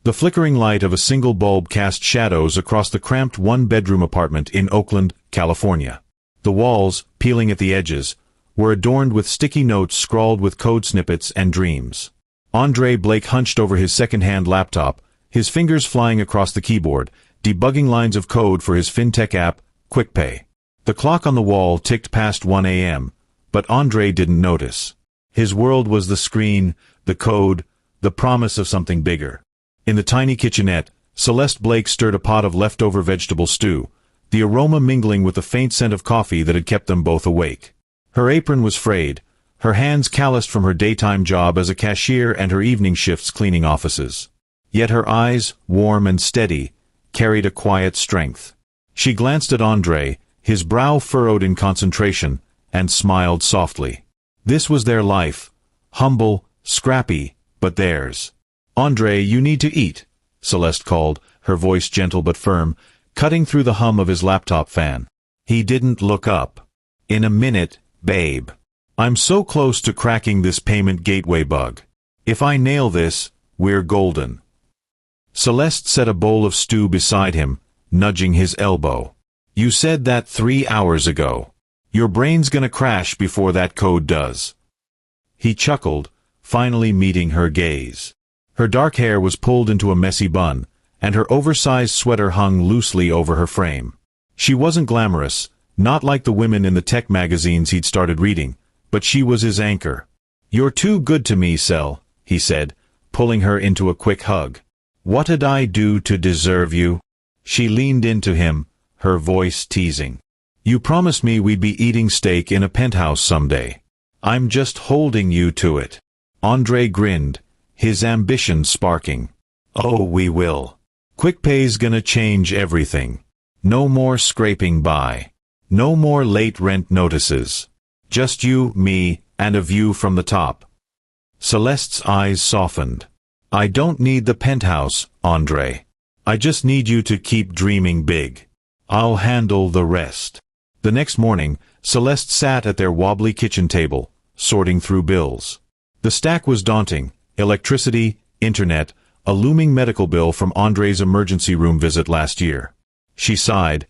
The flickering light of a single bulb cast shadows across the cramped one-bedroom apartment in Oakland, California. The walls, peeling at the edges, were adorned with sticky notes scrawled with code snippets and dreams. Andre Blake hunched over his second-hand laptop, his fingers flying across the keyboard, debugging lines of code for his fintech app, QuickPay. The clock on the wall ticked past 1 a.m., but Andre didn't notice. His world was the screen, the code, the promise of something bigger. In the tiny kitchenette, Celeste Blake stirred a pot of leftover vegetable stew, the aroma mingling with the faint scent of coffee that had kept them both awake. Her apron was frayed, her hands calloused from her daytime job as a cashier and her evening shifts cleaning offices. Yet her eyes, warm and steady, carried a quiet strength. She glanced at Andre, his brow furrowed in concentration, and smiled softly. This was their life, humble, scrappy, but theirs. "Andre, you need to eat," Celeste called, her voice gentle but firm, cutting through the hum of his laptop fan. He didn't look up. "In a minute, babe. I'm so close to cracking this payment gateway bug. If I nail this, we're golden." Celeste set a bowl of stew beside him, nudging his elbow. "You said that 3 hours ago. Your brain's gonna crash before that code does." He chuckled, finally meeting her gaze. Her dark hair was pulled into a messy bun, and her oversized sweater hung loosely over her frame. She wasn't glamorous, not like the women in the tech magazines he'd started reading, but she was his anchor. "You're too good to me, Cel," he said, pulling her into a quick hug. "What did I do to deserve you?" She leaned into him, her voice teasing. "You promised me we'd be eating steak in a penthouse someday. I'm just holding you to it." Andre grinned, his ambition sparking. "Oh, we will. QuickPay's gonna change everything. No more scraping by. No more late rent notices. Just you, me, and a view from the top." Celeste's eyes softened. "I don't need the penthouse, Andre. I just need you to keep dreaming big. I'll handle the rest." The next morning, Celeste sat at their wobbly kitchen table, sorting through bills. The stack was daunting: electricity, internet, a looming medical bill from Andre's emergency room visit last year. She sighed,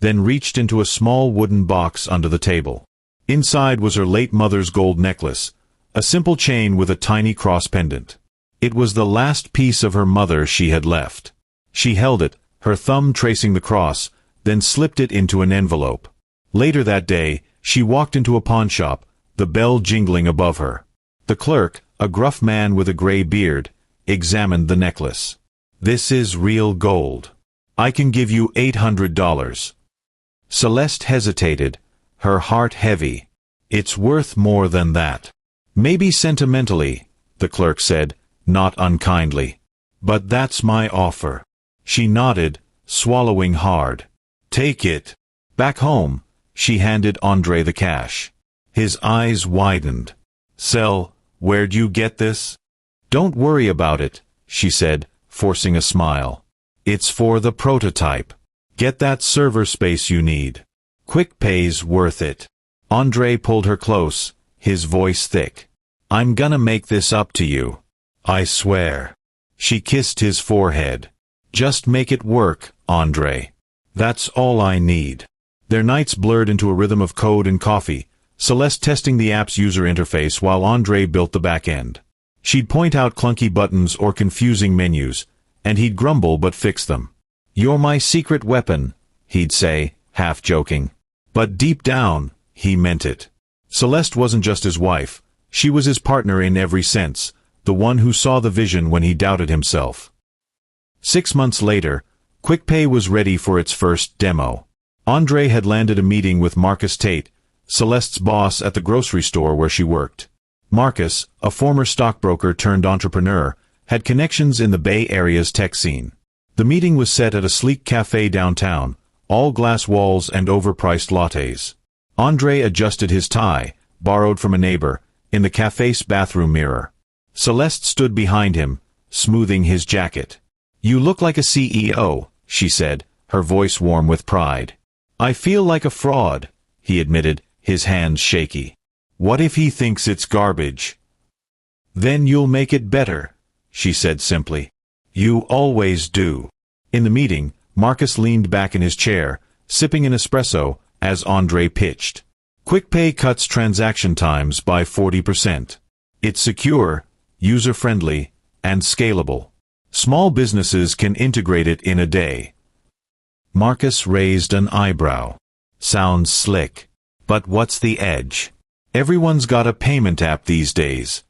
then reached into a small wooden box under the table. Inside was her late mother's gold necklace, a simple chain with a tiny cross pendant. It was the last piece of her mother she had left. She held it, her thumb tracing the cross, then slipped it into an envelope. Later that day, she walked into a pawnshop, the bell jingling above her. The clerk, a gruff man with a gray beard, examined the necklace. "This is real gold. I can give you $800. Celeste hesitated, her heart heavy. "It's worth more than that." "Maybe sentimentally," the clerk said, not unkindly. "But that's my offer." She nodded, swallowing hard. "Take it." Back home, she handed Andre the cash. His eyes widened. "Cel, where'd you get this?" "Don't worry about it," she said, forcing a smile. "It's for the prototype. Get that server space you need. QuickPay's worth it." Andre pulled her close, his voice thick. "I'm gonna make this up to you. I swear." She kissed his forehead. "Just make it work, Andre. That's all I need." Their nights blurred into a rhythm of code and coffee, Celeste testing the app's user interface while Andre built the back end. She'd point out clunky buttons or confusing menus, and he'd grumble but fix them. "You're my secret weapon," he'd say, half joking. But deep down, he meant it. Celeste wasn't just his wife, she was his partner in every sense, the one who saw the vision when he doubted himself. 6 months later, QuickPay was ready for its first demo. Andre had landed a meeting with Marcus Tate, Celeste's boss at the grocery store where she worked. Marcus, a former stockbroker turned entrepreneur, had connections in the Bay Area's tech scene. The meeting was set at a sleek café downtown, all glass walls and overpriced lattes. Andre adjusted his tie, borrowed from a neighbor, in the café's bathroom mirror. Celeste stood behind him, smoothing his jacket. "You look like a CEO," she said, her voice warm with pride. "I feel like a fraud," he admitted, his hands shaky. "What if he thinks it's garbage?" "Then you'll make it better," she said simply. You always do. In the meeting, Marcus leaned back in his chair, sipping an espresso, as Andre pitched. QuickPay cuts transaction times by 40%. It's secure, user-friendly, and scalable. Small businesses can integrate it in a day. Marcus raised an eyebrow. Sounds slick. But what's the edge? Everyone's got a payment app these days.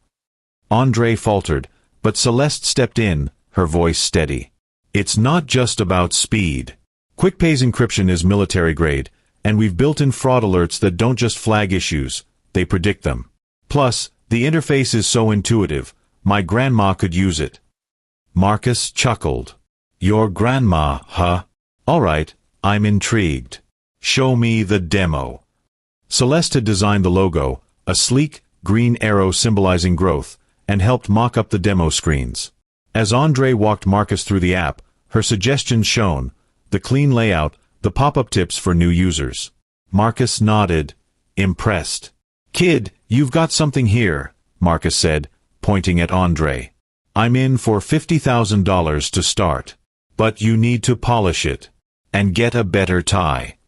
Andre faltered, but Celeste stepped in, her voice steady. It's not just about speed. QuickPay's encryption is military-grade, and we've built-in fraud alerts that don't just flag issues, they predict them. Plus, the interface is so intuitive, my grandma could use it. Marcus chuckled. Your grandma, huh? All right, I'm intrigued. Show me the demo. Celeste had designed the logo, a sleek, green arrow symbolizing growth, and helped mock up the demo screens. As Andre walked Marcus through the app, her suggestions shone, the clean layout, the pop-up tips for new users. Marcus nodded, impressed. Kid, you've got something here, Marcus said, pointing at Andre. I'm in for $50,000 to start. But you need to polish it. And get a better tie.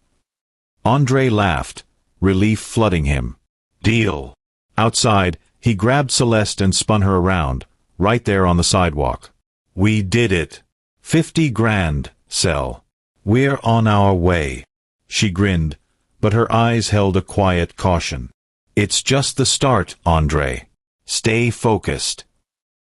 Andre laughed, relief flooding him. Deal. Outside, he grabbed Celeste and spun her around, right there on the sidewalk. We did it. 50 grand, Cel. We're on our way. She grinned, but her eyes held a quiet caution. It's just the start, Andre. Stay focused.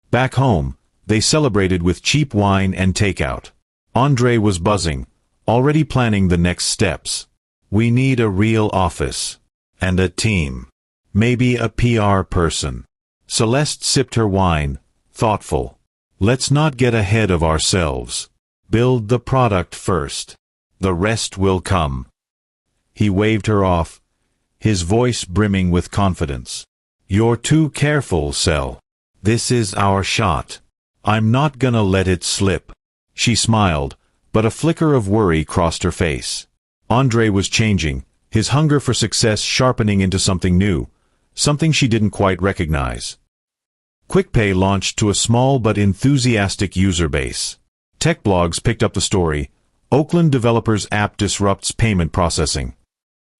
Back home, they celebrated with cheap wine and takeout. Andre was buzzing, already planning the next steps. We need a real office. And a team. Maybe a PR person. Celeste sipped her wine, thoughtful. Let's not get ahead of ourselves. Build the product first. The rest will come. He waved her off, his voice brimming with confidence. You're too careful, Cel. This is our shot. I'm not gonna let it slip. She smiled, but a flicker of worry crossed her face. Andre was changing, his hunger for success sharpening into something new, something she didn't quite recognize. QuickPay launched to a small but enthusiastic user base. Tech blogs picked up the story, Oakland developers' app disrupts payment processing.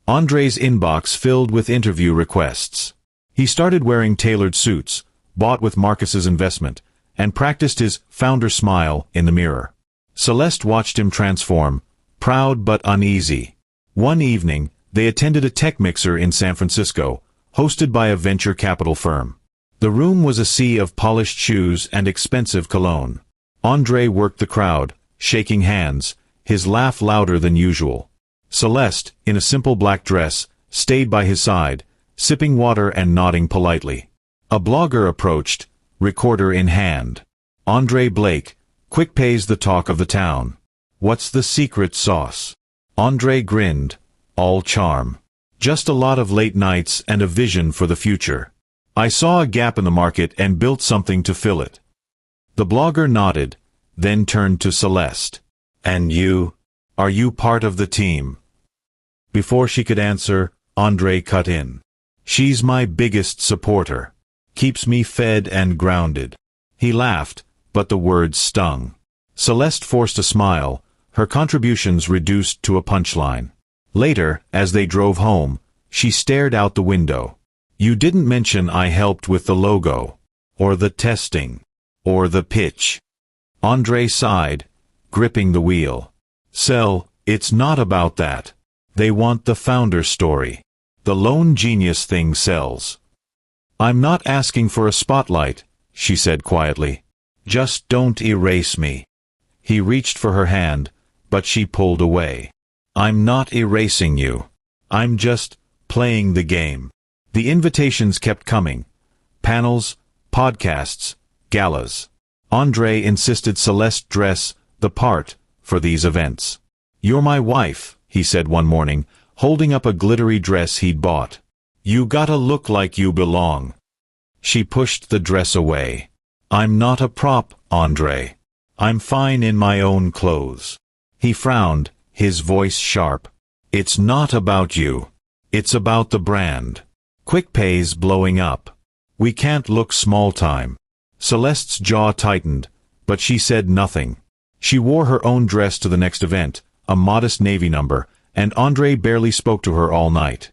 Andre's inbox filled with interview requests. He started wearing tailored suits, bought with Marcus's investment, and practiced his founder smile in the mirror. Celeste watched him transform, proud but uneasy. One evening, they attended a tech mixer in San Francisco, hosted by a venture capital firm. The room was a sea of polished shoes and expensive cologne. Andre worked the crowd, shaking hands, his laugh louder than usual. Celeste, in a simple black dress, stayed by his side, sipping water and nodding politely. A blogger approached, recorder in hand. Andre Blake, QuickPay's the talk of the town. What's the secret sauce? Andre grinned, all charm. Just a lot of late nights and a vision for the future. I saw a gap in the market and built something to fill it. The blogger nodded, then turned to Celeste. And you? Are you part of the team? Before she could answer, Andre cut in. She's my biggest supporter. Keeps me fed and grounded. He laughed, but the words stung. Celeste forced a smile, her contributions reduced to a punchline. Later, as they drove home, she stared out the window. You didn't mention I helped with the logo, or the testing, or the pitch. Andre sighed, gripping the wheel. Cel, it's not about that. They want the founder story. The lone genius thing sells. I'm not asking for a spotlight, she said quietly. Just don't erase me. He reached for her hand, but she pulled away. I'm not erasing you. I'm just playing the game. The invitations kept coming. Panels, podcasts, galas. Andre insisted Celeste dress the part for these events. You're my wife, he said one morning, holding up a glittery dress he'd bought. You gotta look like you belong. She pushed the dress away. I'm not a prop, Andre. I'm fine in my own clothes. He frowned, his voice sharp. It's not about you. It's about the brand. QuickPay's blowing up. We can't look small-time. Celeste's jaw tightened, but she said nothing. She wore her own dress to the next event, a modest navy number, and Andre barely spoke to her all night.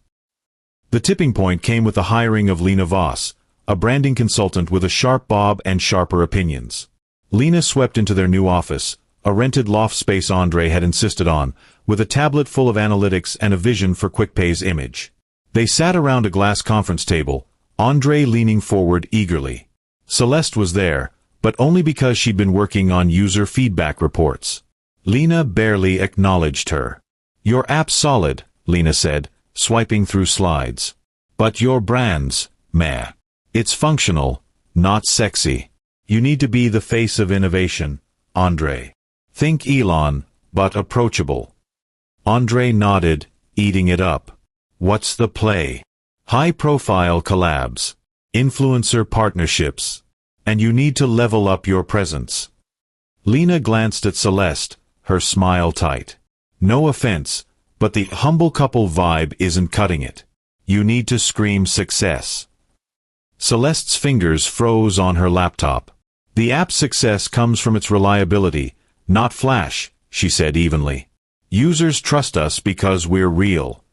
The tipping point came with the hiring of Lena Voss, a branding consultant with a sharp bob and sharper opinions. Lena swept into their new office, a rented loft space Andre had insisted on, with a tablet full of analytics and a vision for QuickPay's image. They sat around a glass conference table, Andre leaning forward eagerly. Celeste was there, but only because she'd been working on user feedback reports. Lena barely acknowledged her. "Your app's solid," Lena said, swiping through slides. "But your brand's, meh. It's functional, not sexy. You need to be the face of innovation, Andre. Think Elon, but approachable." Andre nodded, eating it up. "What's the play?" "High-profile collabs. Influencer partnerships. And you need to level up your presence." Lena glanced at Celeste, her smile tight. "No offense, but the humble couple vibe isn't cutting it. You need to scream success." Celeste's fingers froze on her laptop. "The app's success comes from its reliability, not flash," she said evenly. "Users trust us because we're real."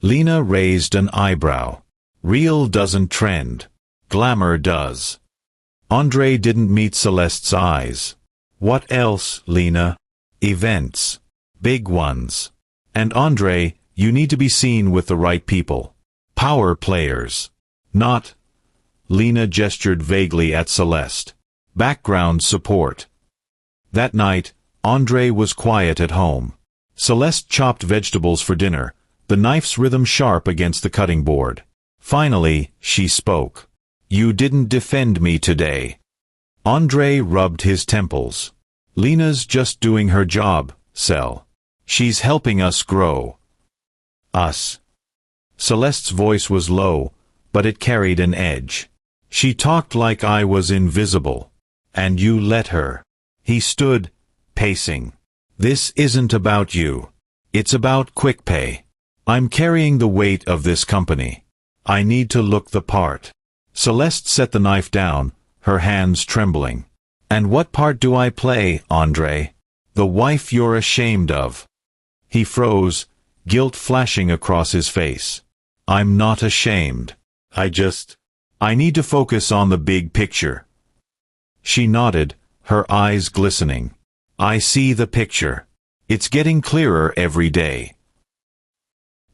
Lena raised an eyebrow. "Real doesn't trend. Glamour does." Andre didn't meet Celeste's eyes. "What else, Lena?" "Events. Big ones. And Andre, you need to be seen with the right people. Power players. Not—" Lena gestured vaguely at Celeste. "Background support." That night, Andre was quiet at home. Celeste chopped vegetables for dinner, the knife's rhythm sharp against the cutting board. Finally, she spoke. "You didn't defend me today." Andre rubbed his temples. "Lena's just doing her job, Cel. She's helping us grow." "Us." Celeste's voice was low, but it carried an edge. "She talked like I was invisible. And you let her." He stood, pacing. "This isn't about you. It's about QuickPay. I'm carrying the weight of this company. I need to look the part." Celeste set the knife down, her hands trembling. "And what part do I play, Andre? The wife you're ashamed of." He froze, guilt flashing across his face. "I'm not ashamed. I need to focus on the big picture." She nodded, her eyes glistening. "I see the picture. It's getting clearer every day."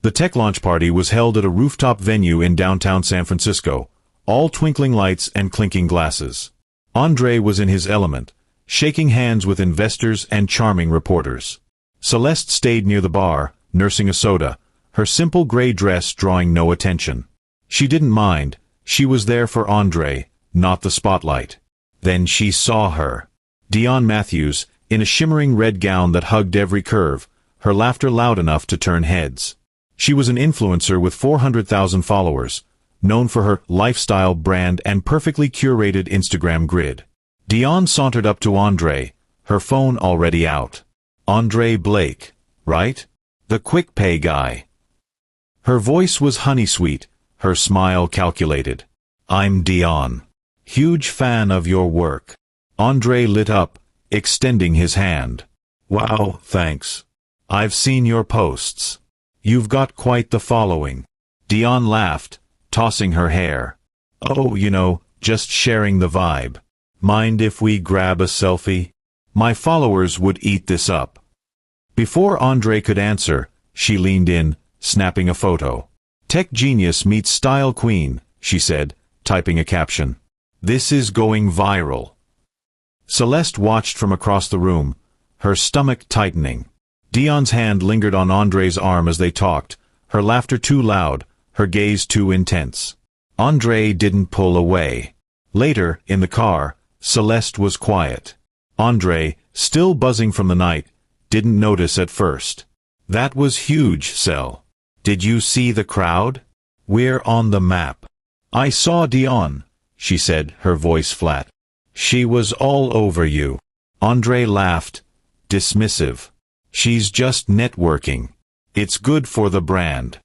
The tech launch party was held at a rooftop venue in downtown San Francisco, all twinkling lights and clinking glasses. Andre was in his element, shaking hands with investors and charming reporters. Celeste stayed near the bar, nursing a soda, her simple gray dress drawing no attention. She didn't mind, she was there for Andre, not the spotlight. Then she saw her. Dion Matthews, in a shimmering red gown that hugged every curve, her laughter loud enough to turn heads. She was an influencer with 400,000 followers, known for her lifestyle brand and perfectly curated Instagram grid. Dion sauntered up to Andre, her phone already out. "Andre Blake, right? The QuickPay guy." Her voice was honey-sweet, her smile calculated. "I'm Dion. Huge fan of your work." Andre lit up, extending his hand. "Wow, thanks. I've seen your posts. You've got quite the following." Dion laughed, tossing her hair. "Oh, just sharing the vibe. Mind if we grab a selfie? My followers would eat this up." Before Andre could answer, she leaned in, snapping a photo. "Tech genius meets style queen," she said, typing a caption. "This is going viral." Celeste watched from across the room, her stomach tightening. Dion's hand lingered on Andre's arm as they talked, her laughter too loud, her gaze too intense. Andre didn't pull away. Later, in the car, Celeste was quiet. Andre, still buzzing from the night, didn't notice at first. "That was huge, Cel. Did you see the crowd? We're on the map." "I saw Dion," she said, her voice flat. "She was all over you." Andre laughed, dismissive. "She's just networking. It's good for the brand."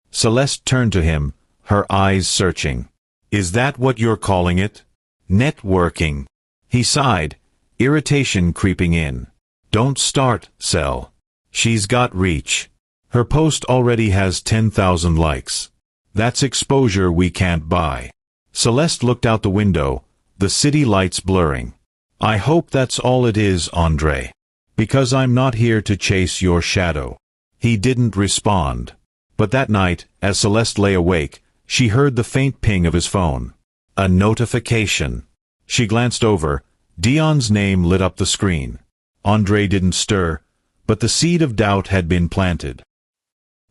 Celeste turned to him, her eyes searching. "Is that what you're calling it? Networking?" He sighed, irritation creeping in. Don't start, Cel. She's got reach. Her post already has 10,000 likes. That's exposure we can't buy. Celeste looked out the window, the city lights blurring. I hope that's all it is, Andre. Because I'm not here to chase your shadow. He didn't respond. But that night, as Celeste lay awake, she heard the faint ping of his phone. A notification. She glanced over. Dion's name lit up the screen. Andre didn't stir, but the seed of doubt had been planted.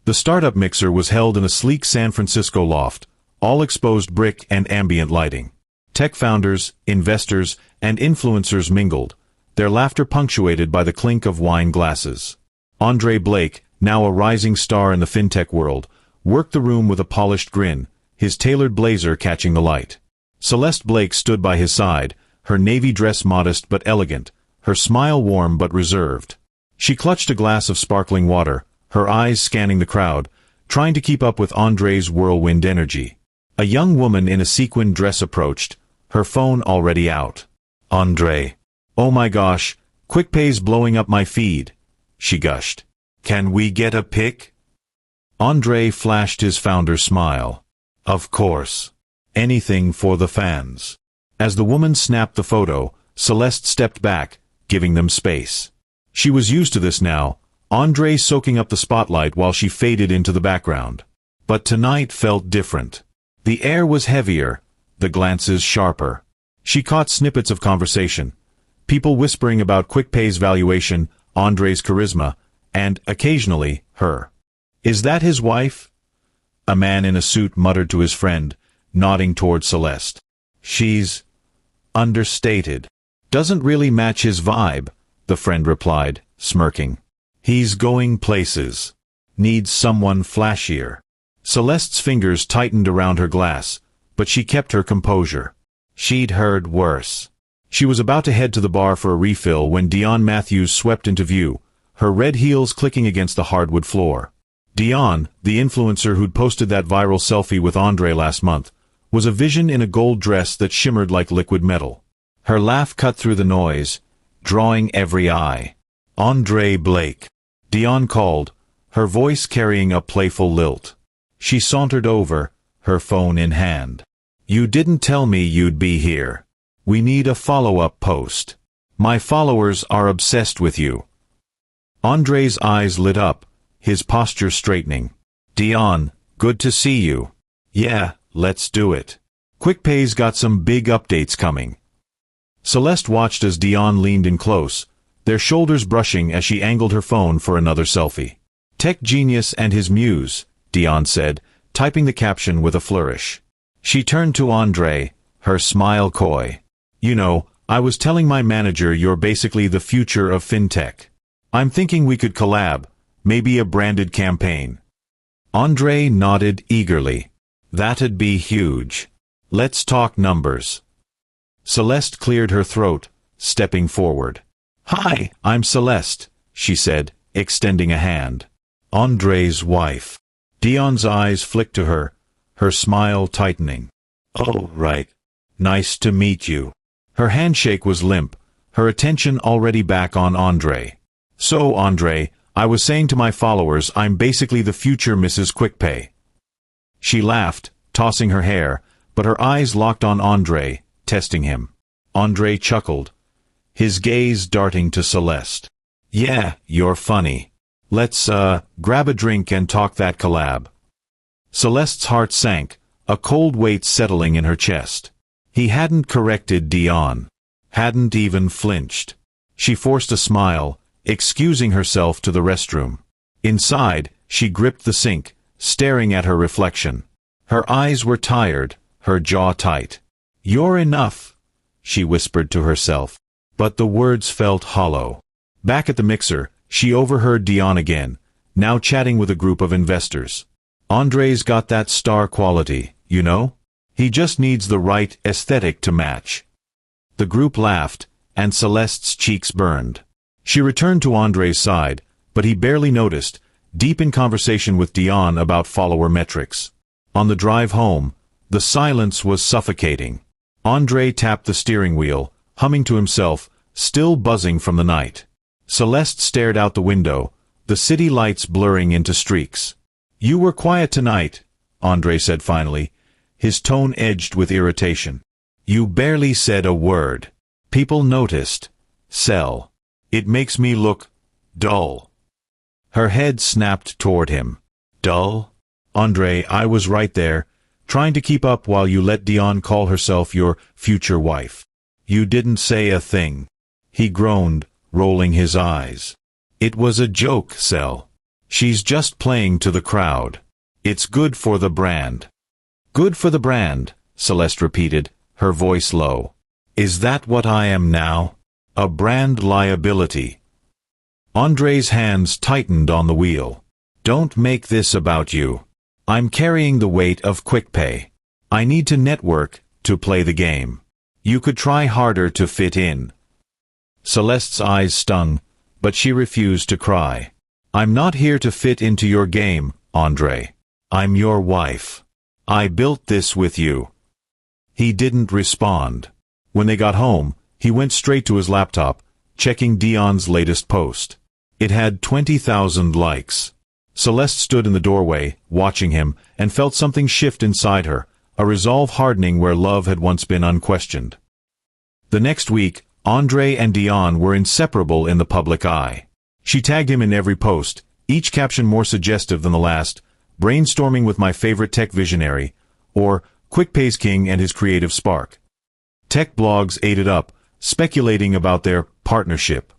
The startup mixer was held in a sleek San Francisco loft, all exposed brick and ambient lighting. Tech founders, investors, and influencers mingled, their laughter punctuated by the clink of wine glasses. Andre Blake, now a rising star in the fintech world, worked the room with a polished grin, his tailored blazer catching the light. Celeste Blake stood by his side, her navy dress modest but elegant, her smile warm but reserved. She clutched a glass of sparkling water, her eyes scanning the crowd, trying to keep up with Andre's whirlwind energy. A young woman in a sequin dress approached, her phone already out. Andre. Oh my gosh, QuickPay's blowing up my feed, she gushed. Can we get a pic? Andre flashed his founder's smile. Of course. Anything for the fans. As the woman snapped the photo, Celeste stepped back, giving them space. She was used to this now, Andre soaking up the spotlight while she faded into the background. But tonight felt different. The air was heavier, the glances sharper. She caught snippets of conversation. People whispering about QuickPay's valuation, Andre's charisma, and, occasionally, her. Is that his wife? A man in a suit muttered to his friend, nodding toward Celeste. She's understated. Doesn't really match his vibe, the friend replied, smirking. He's going places. Needs someone flashier. Celeste's fingers tightened around her glass, but she kept her composure. She'd heard worse. She was about to head to the bar for a refill when Dion Matthews swept into view, her red heels clicking against the hardwood floor. Dion, the influencer who'd posted that viral selfie with Andre last month, was a vision in a gold dress that shimmered like liquid metal. Her laugh cut through the noise, drawing every eye. Andre Blake. Dion called, her voice carrying a playful lilt. She sauntered over, her phone in hand. You didn't tell me you'd be here. We need a follow-up post. My followers are obsessed with you. Andre's eyes lit up, his posture straightening. Dion, good to see you. Yeah, let's do it. QuickPay's got some big updates coming. Celeste watched as Dion leaned in close, their shoulders brushing as she angled her phone for another selfie. Tech genius and his muse, Dion said, typing the caption with a flourish. She turned to Andre, her smile coy. You know, I was telling my manager you're basically the future of fintech. I'm thinking we could collab, maybe a branded campaign. Andre nodded eagerly. That'd be huge. Let's talk numbers. Celeste cleared her throat, stepping forward. Hi, I'm Celeste, she said, extending a hand. Andre's wife. Dion's eyes flicked to her, her smile tightening. Oh, right. Nice to meet you. Her handshake was limp, her attention already back on Andre. So, Andre, I was saying to my followers I'm basically the future Mrs. QuickPay. She laughed, tossing her hair, but her eyes locked on Andre, testing him. Andre chuckled, his gaze darting to Celeste. Yeah, you're funny. Let's, grab a drink and talk that collab. Celeste's heart sank, a cold weight settling in her chest. He hadn't corrected Dion. Hadn't even flinched. She forced a smile, excusing herself to the restroom. Inside, she gripped the sink, staring at her reflection. Her eyes were tired, her jaw tight. You're enough, she whispered to herself. But the words felt hollow. Back at the mixer, she overheard Dion again, now chatting with a group of investors. Andre's got that star quality, you know? He just needs the right aesthetic to match. The group laughed, and Celeste's cheeks burned. She returned to Andre's side, but he barely noticed, deep in conversation with Dion about follower metrics. On the drive home, the silence was suffocating. Andre tapped the steering wheel, humming to himself, still buzzing from the night. Celeste stared out the window, the city lights blurring into streaks. "You were quiet tonight," Andre said finally, his tone edged with irritation. "You barely said a word. People noticed. Cel. It makes me look dull." Her head snapped toward him. "Dull? Andre, I was right there, trying to keep up while you let Dion call herself your future wife. You didn't say a thing." He groaned, rolling his eyes. "It was a joke, Cel. She's just playing to the crowd. It's good for the brand." "Good for the brand," Celeste repeated, her voice low. "Is that what I am now? A brand liability?" Andre's hands tightened on the wheel. "Don't make this about you. I'm carrying the weight of QuickPay. I need to network, to play the game. You could try harder to fit in." Celeste's eyes stung, but she refused to cry. "I'm not here to fit into your game, Andre. I'm your wife. I built this with you." He didn't respond. When they got home, he went straight to his laptop, checking Dion's latest post. It had 20,000 likes. Celeste stood in the doorway, watching him, and felt something shift inside her, a resolve hardening where love had once been unquestioned. The next week, Andre and Dion were inseparable in the public eye. She tagged him in every post, each caption more suggestive than the last: "Brainstorming with my favorite tech visionary," or "QuickPay's king and his creative spark." Tech blogs ate it up, speculating about their partnership.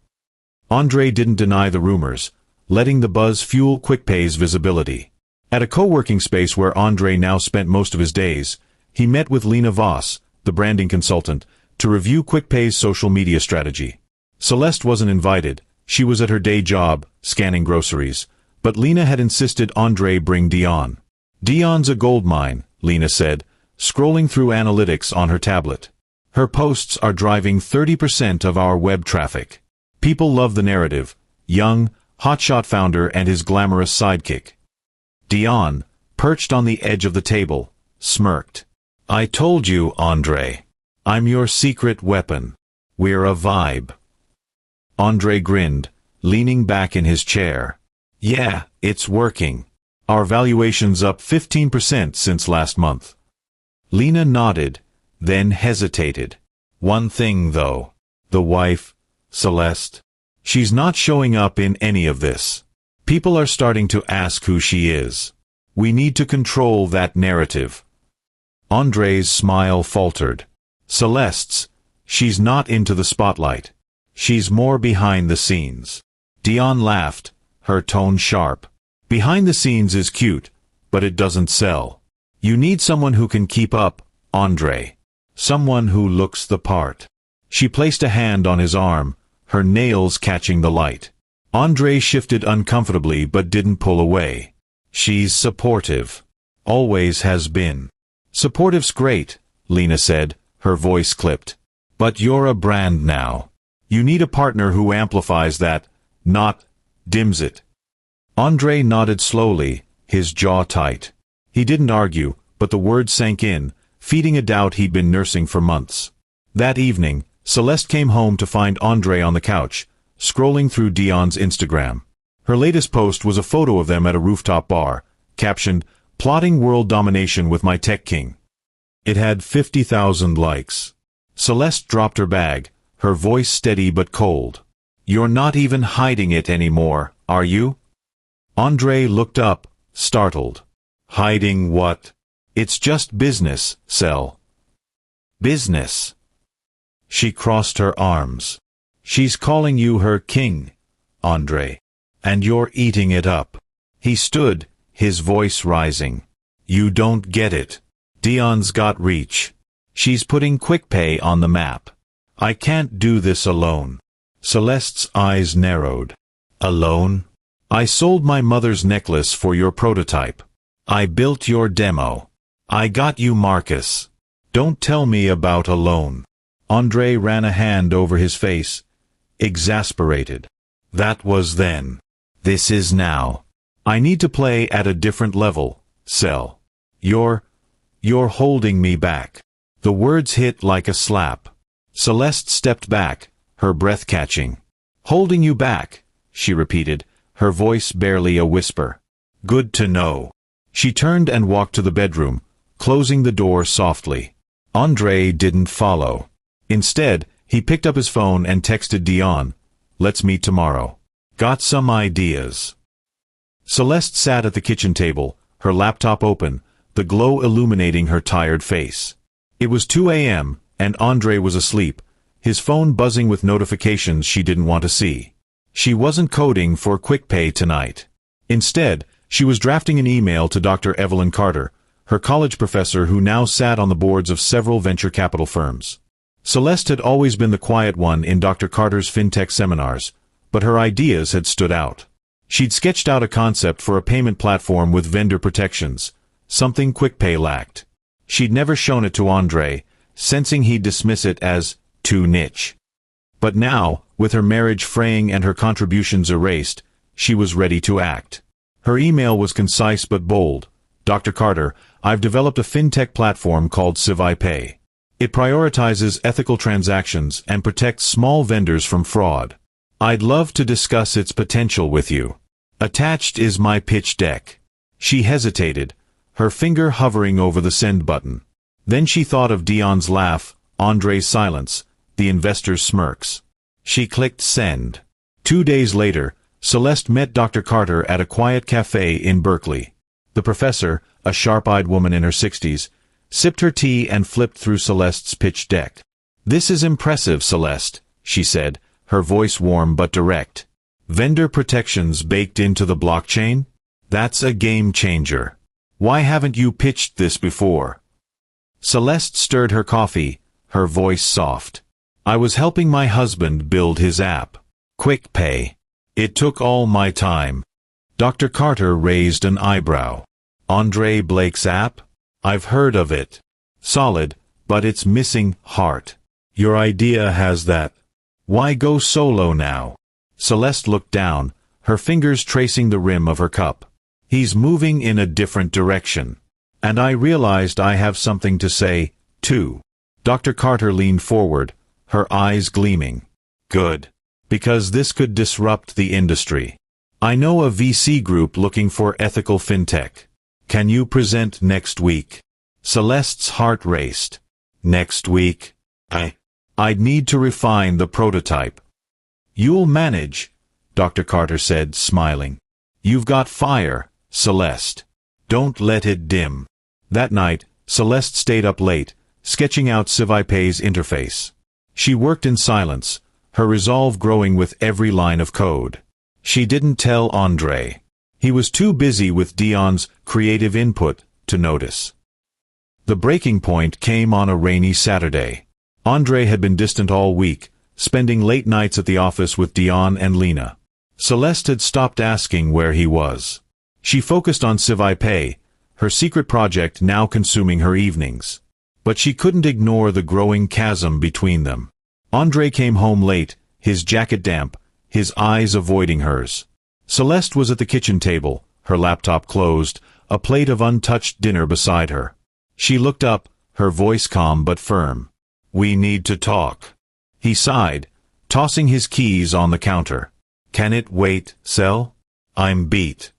Andre didn't deny the rumors, letting the buzz fuel QuickPay's visibility. At a co-working space where Andre now spent most of his days, he met with Lena Voss, the branding consultant, to review QuickPay's social media strategy. Celeste wasn't invited. She was at her day job, scanning groceries, but Lena had insisted Andre bring Dion. "Dion's a goldmine," Lena said, scrolling through analytics on her tablet. "Her posts are driving 30% of our web traffic. People love the narrative: young, hotshot founder and his glamorous sidekick." Dion, perched on the edge of the table, smirked. "I told you, Andre. I'm your secret weapon. We're a vibe." Andre grinned, leaning back in his chair. "Yeah, it's working. Our valuation's up 15% since last month." Lena nodded, then hesitated. "One thing, though. The wife, Celeste. She's not showing up in any of this. People are starting to ask who she is. We need to control that narrative." Andre's smile faltered. "Celeste's. She's not into the spotlight. She's more behind the scenes." Dion laughed, her tone sharp. "Behind the scenes is cute, but it doesn't sell. You need someone who can keep up, Andre. Someone who looks the part." She placed a hand on his arm, her nails catching the light. Andre shifted uncomfortably but didn't pull away. "She's supportive. Always has been." "Supportive's great," Lena said, her voice clipped. "But you're a brand now. You need a partner who amplifies that, not dims it." Andre nodded slowly, his jaw tight. He didn't argue, but the words sank in, feeding a doubt he'd been nursing for months. That evening, Celeste came home to find Andre on the couch, scrolling through Dion's Instagram. Her latest post was a photo of them at a rooftop bar, captioned, "Plotting world domination with my tech king." It had 50,000 likes. Celeste dropped her bag, her voice steady but cold. "You're not even hiding it anymore, are you?" Andre looked up, startled. "Hiding what?" "It's just business, Cel." "Business?" She crossed her arms. "She's calling you her king, Andre. And you're eating it up." He stood, his voice rising. "You don't get it. Dion's got reach. She's putting QuickPay on the map. I can't do this alone." Celeste's eyes narrowed. "Alone? I sold my mother's necklace for your prototype. I built your demo. I got you Marcus. Don't tell me about alone." Andre ran a hand over his face, exasperated. "That was then. This is now. I need to play at a different level, Cel. You're holding me back." The words hit like a slap. Celeste stepped back, her breath catching. "Holding you back," she repeated, her voice barely a whisper. "Good to know." She turned and walked to the bedroom, closing the door softly. Andre didn't follow. Instead, he picked up his phone and texted Dion, "Let's meet tomorrow. Got some ideas." Celeste sat at the kitchen table, her laptop open, the glow illuminating her tired face. It was 2 a.m., and Andre was asleep, his phone buzzing with notifications she didn't want to see. She wasn't coding for QuickPay tonight. Instead, she was drafting an email to Dr. Evelyn Carter, her college professor who now sat on the boards of several venture capital firms. Celeste had always been the quiet one in Dr. Carter's fintech seminars, but her ideas had stood out. She'd sketched out a concept for a payment platform with vendor protections, something QuickPay lacked. She'd never shown it to Andre, sensing he'd dismiss it as too niche. But now, with her marriage fraying and her contributions erased, she was ready to act. Her email was concise but bold. "Dr. Carter, I've developed a fintech platform called QuickPay. It prioritizes ethical transactions and protects small vendors from fraud. I'd love to discuss its potential with you. Attached is my pitch deck." She hesitated, her finger hovering over the send button. Then she thought of Dion's laugh, Andre's silence, the investor's smirks. She clicked send. 2 days later, Celeste met Dr. Carter at a quiet café in Berkeley. The professor, a sharp-eyed woman in her 60s, sipped her tea and flipped through Celeste's pitch deck. "This is impressive, Celeste," she said, her voice warm but direct. "Vendor protections baked into the blockchain? That's a game changer. Why haven't you pitched this before?" Celeste stirred her coffee, her voice soft. "I was helping my husband build his app, QuickPay. It took all my time." Dr. Carter raised an eyebrow. "Andre Blake's app? I've heard of it. Solid, but it's missing heart. Your idea has that. Why go solo now?" Celeste looked down, her fingers tracing the rim of her cup. "He's moving in a different direction. And I realized I have something to say, too." Dr. Carter leaned forward, her eyes gleaming. "Good. Because this could disrupt the industry. I know a VC group looking for ethical fintech. Can you present next week?" Celeste's heart raced. "Next week? I'd need to refine the prototype." "You'll manage," Dr. Carter said, smiling. "You've got fire, Celeste. Don't let it dim." That night, Celeste stayed up late, sketching out QuickPay's interface. She worked in silence, her resolve growing with every line of code. She didn't tell Andre. He was too busy with Dion's creative input to notice. The breaking point came on a rainy Saturday. Andre had been distant all week, spending late nights at the office with Dion and Lena. Celeste had stopped asking where he was. She focused on QuickPay, her secret project now consuming her evenings. But she couldn't ignore the growing chasm between them. Andre came home late, his jacket damp, his eyes avoiding hers. Celeste was at the kitchen table, her laptop closed, a plate of untouched dinner beside her. She looked up, her voice calm but firm. "We need to talk." He sighed, tossing his keys on the counter. "Can it wait, Cel? I'm beat."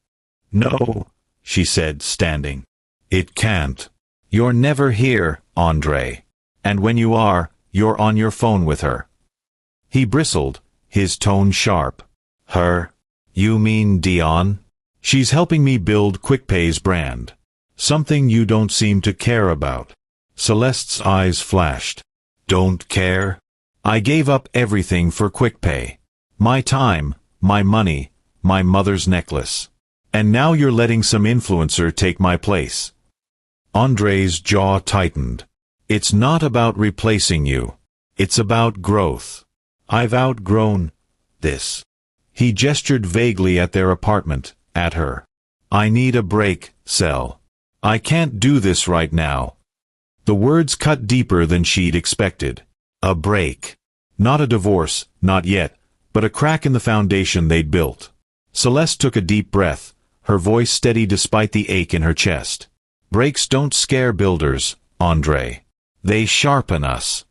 "No," she said, standing. "It can't. You're never here, Andre. And when you are, you're on your phone with her." He bristled, his tone sharp. "Her? You mean Dion? She's helping me build QuickPay's brand. Something you don't seem to care about." Celeste's eyes flashed. "Don't care? I gave up everything for QuickPay. My time, my money, my mother's necklace. And now you're letting some influencer take my place." Andre's jaw tightened. "It's not about replacing you. It's about growth. I've outgrown this." He gestured vaguely at their apartment, at her. "I need a break, Cel. I can't do this right now." The words cut deeper than she'd expected. A break. Not a divorce, not yet, but a crack in the foundation they'd built. Celeste took a deep breath, her voice steady despite the ache in her chest. "Breaks don't scare builders, Andre. They sharpen us."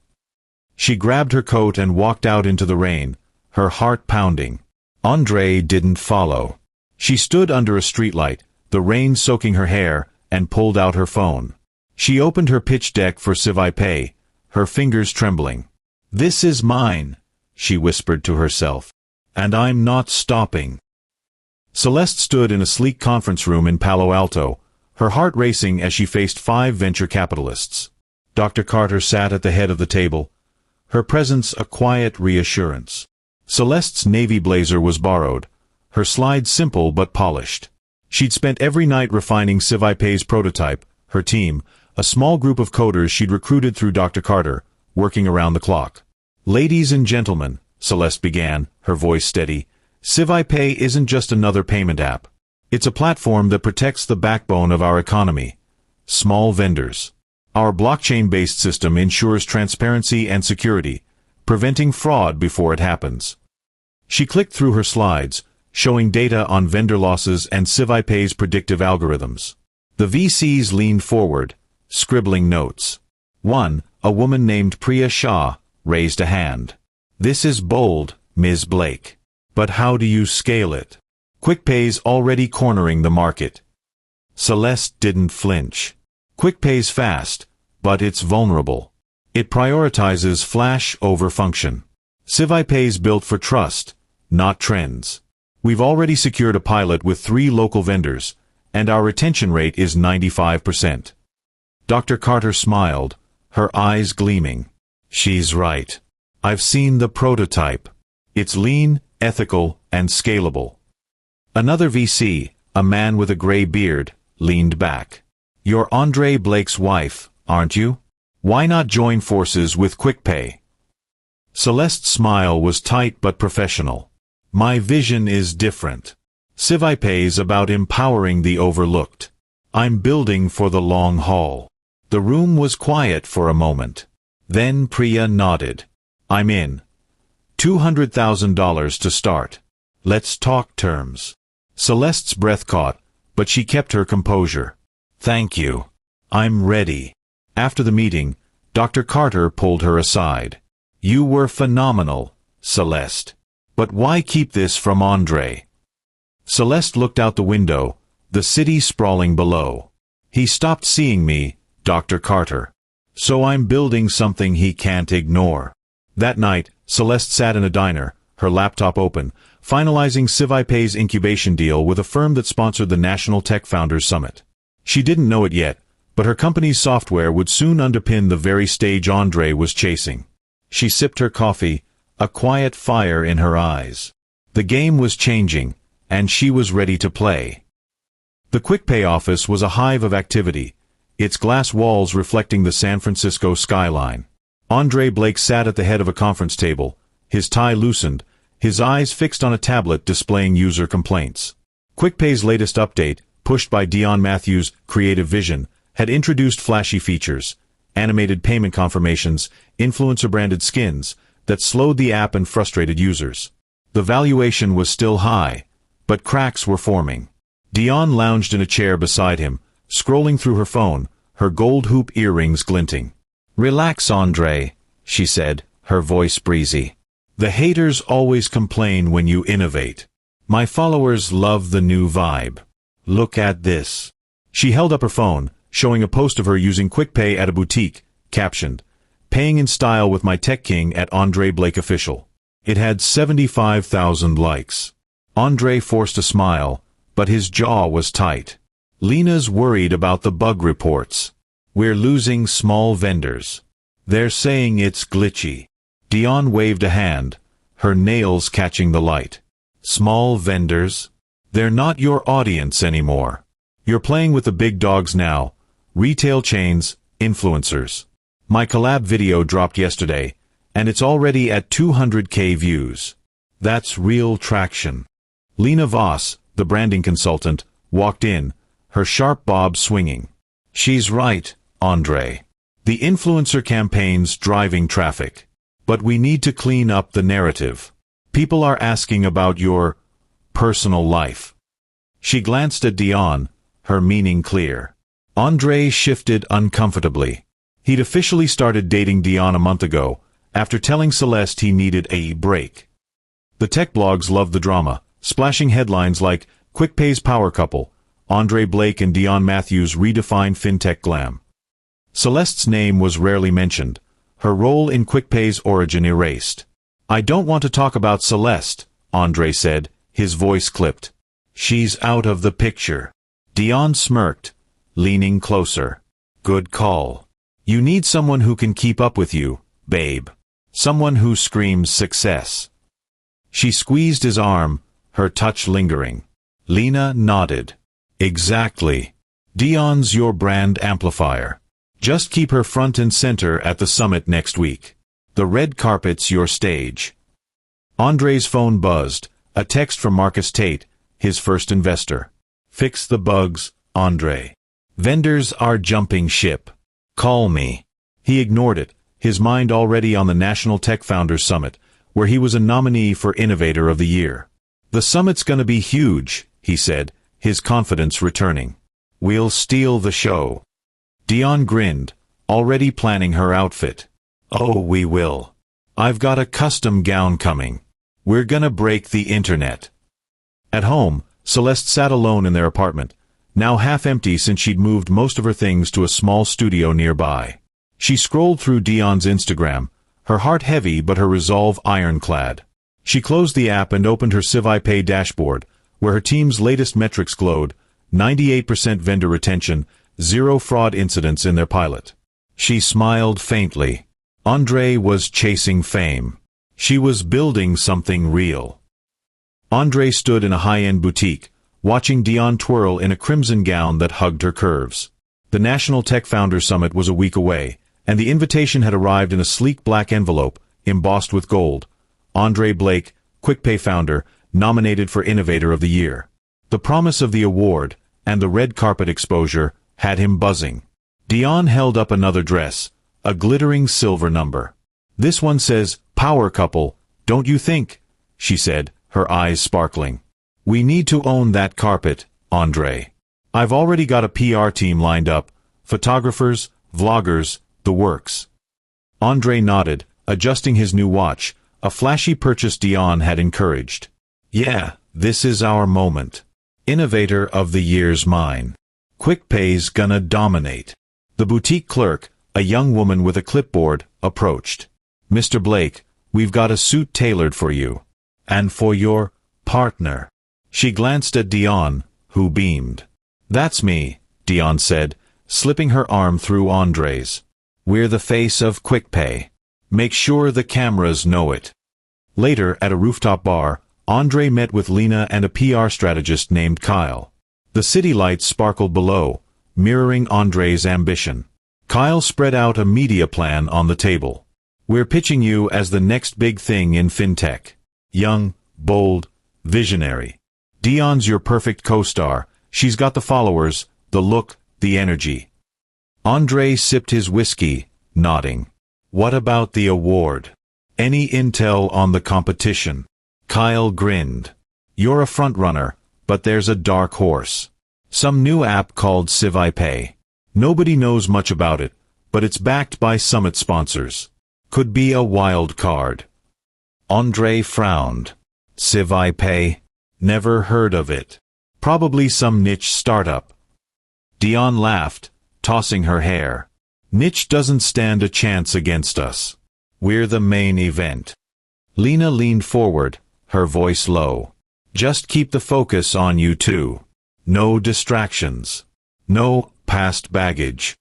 She grabbed her coat and walked out into the rain, her heart pounding. André didn't follow. She stood under a streetlight, the rain soaking her hair, and pulled out her phone. She opened her pitch deck for QuickPay, her fingers trembling. "This is mine," she whispered to herself. "And I'm not stopping." Celeste stood in a sleek conference room in Palo Alto, her heart racing as she faced 5 venture capitalists. Dr. Carter sat at the head of the table, her presence a quiet reassurance. Celeste's navy blazer was borrowed, her slides simple but polished. She'd spent every night refining QuickPay's prototype, her team, a small group of coders she'd recruited through Dr. Carter, working around the clock. "Ladies and gentlemen," Celeste began, her voice steady, "QuickPay isn't just another payment app. It's a platform that protects the backbone of our economy: small vendors. Our blockchain-based system ensures transparency and security, preventing fraud before it happens." She clicked through her slides, showing data on vendor losses and QuickPay's predictive algorithms. The VCs leaned forward, scribbling notes. One, a woman named Priya Shah, raised a hand. "This is bold, Ms. Blake. But how do you scale it? QuickPay's already cornering the market." Celeste didn't flinch. QuickPay's fast, but it's vulnerable. It prioritizes flash over function. QuickPay's built for trust, not trends. We've already secured a pilot with 3 local vendors, and our retention rate is 95%. Dr. Carter smiled, her eyes gleaming. "She's right. I've seen the prototype. It's lean, ethical, and scalable." Another VC, a man with a gray beard, leaned back. "You're André Blake's wife, aren't you? Why not join forces with QuickPay?" Celeste's smile was tight but professional. "My vision is different. QuickPay's about empowering the overlooked. I'm building for the long haul." The room was quiet for a moment. Then Priya nodded. "I'm in. $200,000 to start. Let's talk terms." Celeste's breath caught, but she kept her composure. "Thank you. I'm ready." After the meeting, Dr. Carter pulled her aside. "You were phenomenal, Celeste. But why keep this from André?" Celeste looked out the window, the city sprawling below. "He stopped seeing me, Dr. Carter. So I'm building something he can't ignore." That night, Celeste sat in a diner, her laptop open, finalizing QuickPay's incubation deal with a firm that sponsored the National Tech Founders Summit. She didn't know it yet, but her company's software would soon underpin the very stage André was chasing. She sipped her coffee, a quiet fire in her eyes. The game was changing, and she was ready to play. The QuickPay office was a hive of activity, its glass walls reflecting the San Francisco skyline. André Blake sat at the head of a conference table, his tie loosened, his eyes fixed on a tablet displaying user complaints. QuickPay's latest update, pushed by Dion Matthews' creative vision, had introduced flashy features, animated payment confirmations, influencer-branded skins, that slowed the app and frustrated users. The valuation was still high, but cracks were forming. Dion lounged in a chair beside him, scrolling through her phone, her gold hoop earrings glinting. "Relax, André," she said, her voice breezy. "The haters always complain when you innovate. My followers love the new vibe. Look at this." She held up her phone, showing a post of her using QuickPay at a boutique, captioned, "Paying in style with my tech king at André Blake Official." It had 75,000 likes. André forced a smile, but his jaw was tight. "Lena's worried about the bug reports. We're losing small vendors. They're saying it's glitchy." Dion waved a hand, her nails catching the light. "Small vendors? They're not your audience anymore. You're playing with the big dogs now, retail chains, influencers. My collab video dropped yesterday, and it's already at 200K views. That's real traction." Lena Voss, the branding consultant, walked in, her sharp bob swinging. "She's right, André. The influencer campaign's driving traffic. But we need to clean up the narrative. People are asking about your personal life." She glanced at Dion, her meaning clear. André shifted uncomfortably. He'd officially started dating Dion a month ago, after telling Celeste he needed a break. The tech blogs loved the drama, splashing headlines like QuickPay's power couple, Andre Blake and Dion Matthews redefine fintech glam. Celeste's name was rarely mentioned, her role in QuickPay's origin erased. "I don't want to talk about Celeste," Andre said, his voice clipped. "She's out of the picture." Dion smirked, leaning closer. "Good call. You need someone who can keep up with you, babe. Someone who screams success." She squeezed his arm, her touch lingering. Lena nodded. "Exactly. Dion's your brand amplifier. Just keep her front and center at the summit next week. The red carpet's your stage." Andre's phone buzzed, a text from Marcus Tate, his first investor. "Fix the bugs, Andre. Vendors are jumping ship. Call me." He ignored it, his mind already on the National Tech Founders Summit, where he was a nominee for Innovator of the Year. "The summit's gonna be huge," he said, his confidence returning. "We'll steal the show." Dion grinned, already planning her outfit. "Oh, we will. I've got a custom gown coming. We're gonna break the internet." At home, Celeste sat alone in their apartment, now half empty since she'd moved most of her things to a small studio nearby. She scrolled through Dion's Instagram, her heart heavy but her resolve ironclad. She closed the app and opened her QuickPay dashboard, where her team's latest metrics glowed: 98% vendor retention, 0 fraud incidents in their pilot. She smiled faintly. Andre was chasing fame. She was building something real. Andre stood in a high-end boutique, watching Dion twirl in a crimson gown that hugged her curves. The National Tech Founders Summit was a week away, and the invitation had arrived in a sleek black envelope, embossed with gold. Andre Blake, QuickPay founder, nominated for Innovator of the Year. The promise of the award, and the red carpet exposure, had him buzzing. Dion held up another dress, a glittering silver number. "This one says, power couple, don't you think?" she said, her eyes sparkling. "We need to own that carpet, Andre. I've already got a PR team lined up, photographers, vloggers, the works." Andre nodded, adjusting his new watch, a flashy purchase Dion had encouraged. "Yeah, this is our moment. Innovator of the Year's mine. QuickPay's gonna dominate." The boutique clerk, a young woman with a clipboard, approached. "Mr. Blake, we've got a suit tailored for you. And for your partner." She glanced at Dion, who beamed. "That's me," Dion said, slipping her arm through Andre's. "We're the face of QuickPay. Make sure the cameras know it." Later, at a rooftop bar, Andre met with Lena and a PR strategist named Kyle. The city lights sparkled below, mirroring Andre's ambition. Kyle spread out a media plan on the table. "We're pitching you as the next big thing in fintech. Young, bold, visionary. Dion's your perfect co-star. She's got the followers, the look, the energy." Andre sipped his whiskey, nodding. "What about the award? Any intel on the competition?" Kyle grinned. "You're a front-runner, but there's a dark horse. Some new app called QuickPay. Nobody knows much about it, but it's backed by summit sponsors. Could be a wild card." Andre frowned. "QuickPay? Never heard of it. Probably some niche startup." Dion laughed, tossing her hair. "Niche doesn't stand a chance against us. We're the main event." Lena leaned forward, her voice low. "Just keep the focus on you two. No distractions. No past baggage."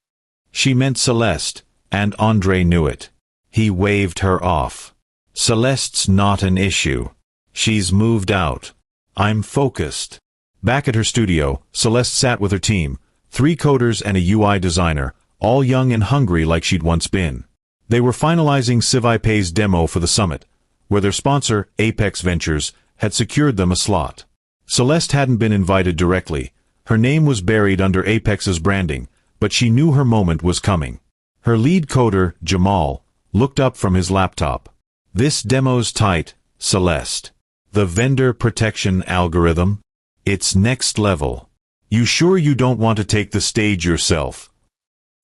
She meant Celeste, and Andre knew it. He waved her off. "Celeste's not an issue. She's moved out. I'm focused." Back at her studio, Celeste sat with her team, 3 coders and a UI designer, all young and hungry like she'd once been. They were finalizing QuickPay's demo for the summit, where their sponsor, Apex Ventures, had secured them a slot. Celeste hadn't been invited directly. Her name was buried under Apex's branding, but she knew her moment was coming. Her lead coder, Jamal, looked up from his laptop. "This demo's tight, Celeste. The vendor protection algorithm? It's next level. You sure you don't want to take the stage yourself?"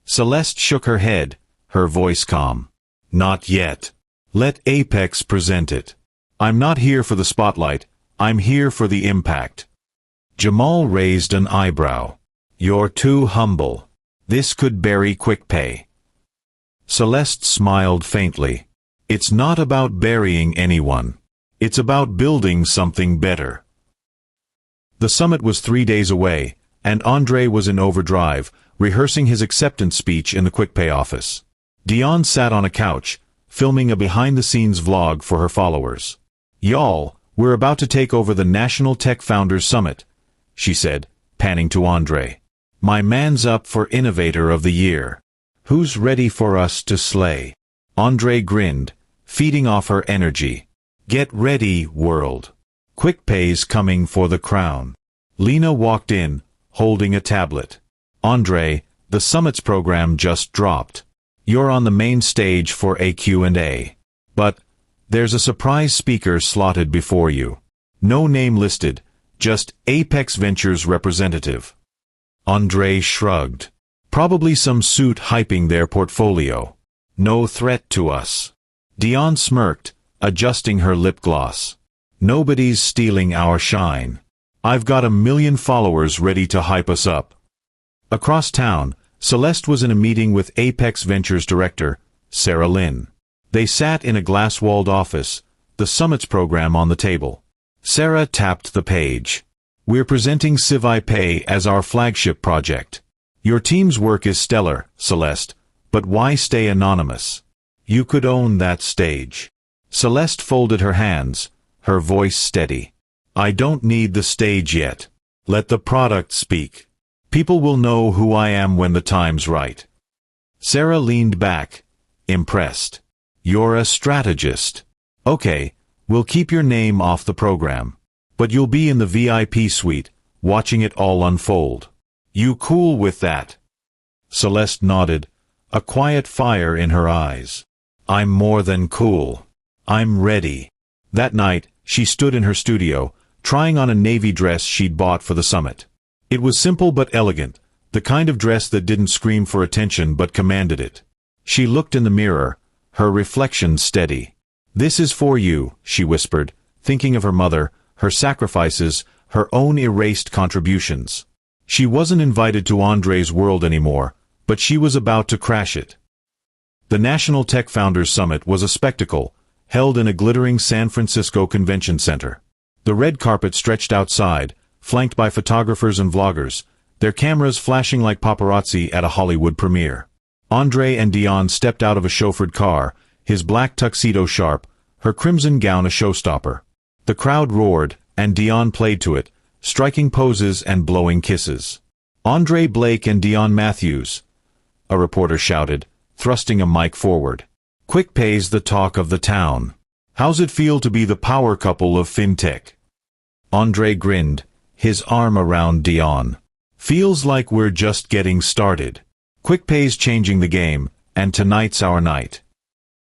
Celeste shook her head, her voice calm. "Not yet. Let Apex present it. I'm not here for the spotlight, I'm here for the impact. Jamal raised an eyebrow. You're too humble. This could bury QuickPay. Celeste smiled faintly. It's not about burying anyone. It's about building something better. The summit was 3 days away, and Andre was in overdrive, rehearsing his acceptance speech in the QuickPay office. Dion sat on a couch, filming a behind-the-scenes vlog for her followers. "Y'all, we're about to take over the National Tech Founders Summit," she said, panning to Andre. "My man's up for Innovator of the Year. Who's ready for us to slay?" Andre grinned, feeding off her energy. "Get ready, world. QuickPay's coming for the crown." Lena walked in, holding a tablet. "Andre, the Summits program just dropped. You're on the main stage for a Q&A. But there's a surprise speaker slotted before you. No name listed, just Apex Ventures representative." Andre shrugged. "Probably some suit hyping their portfolio. No threat to us." Dion smirked, adjusting her lip gloss. "Nobody's stealing our shine. I've got 1 million followers ready to hype us up." Across town, Celeste was in a meeting with Apex Ventures director, Sarah Lynn. They sat in a glass-walled office, the Summits program on the table. Sarah tapped the page. "We're presenting QuickPay as our flagship project. Your team's work is stellar, Celeste, but why stay anonymous? You could own that stage." Celeste folded her hands, her voice steady. "I don't need the stage yet. Let the product speak. People will know who I am when the time's right." Sarah leaned back, impressed. "You're a strategist. Okay, we'll keep your name off the program. But you'll be in the VIP suite, watching it all unfold. You cool with that?" Celeste nodded, a quiet fire in her eyes. "I'm more than cool. I'm ready." That night, she stood in her studio, trying on a navy dress she'd bought for the summit. It was simple but elegant, the kind of dress that didn't scream for attention but commanded it. She looked in the mirror, her reflection steady. "This is for you," she whispered, thinking of her mother, her sacrifices, her own erased contributions. She wasn't invited to Andre's world anymore, but she was about to crash it. The National Tech Founders Summit was a spectacle, held in a glittering San Francisco convention center. The red carpet stretched outside, flanked by photographers and vloggers, their cameras flashing like paparazzi at a Hollywood premiere. Andre and Dion stepped out of a chauffeured car, his black tuxedo sharp, her crimson gown a showstopper. The crowd roared, and Dion played to it, striking poses and blowing kisses. "Andre Blake and Dion Matthews," a reporter shouted, thrusting a mic forward. "QuickPay's the talk of the town. How's it feel to be the power couple of fintech?" Andre grinned, his arm around Dion. "Feels like we're just getting started. QuickPay's changing the game, and tonight's our night."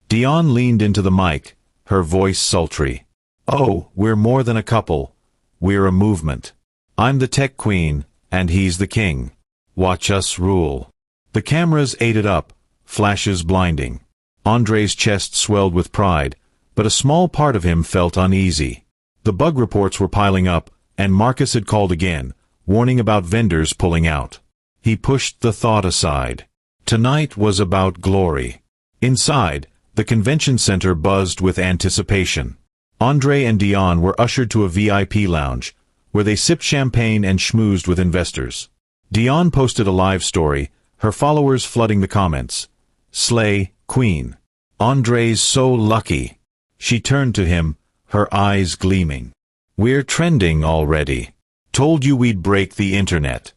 Dion leaned into the mic, her voice sultry. "Oh, we're more than a couple. We're a movement. I'm the tech queen, and he's the king. Watch us rule." The cameras ate it up, flashes blinding. Andre's chest swelled with pride, but a small part of him felt uneasy. The bug reports were piling up, and Marcus had called again, warning about vendors pulling out. He pushed the thought aside. Tonight was about glory. Inside, the convention center buzzed with anticipation. Andre and Dion were ushered to a VIP lounge, where they sipped champagne and schmoozed with investors. Dion posted a live story, her followers flooding the comments. "Slay, Queen. Andre's so lucky." She turned to him, her eyes gleaming. "We're trending already. Told you we'd break the internet."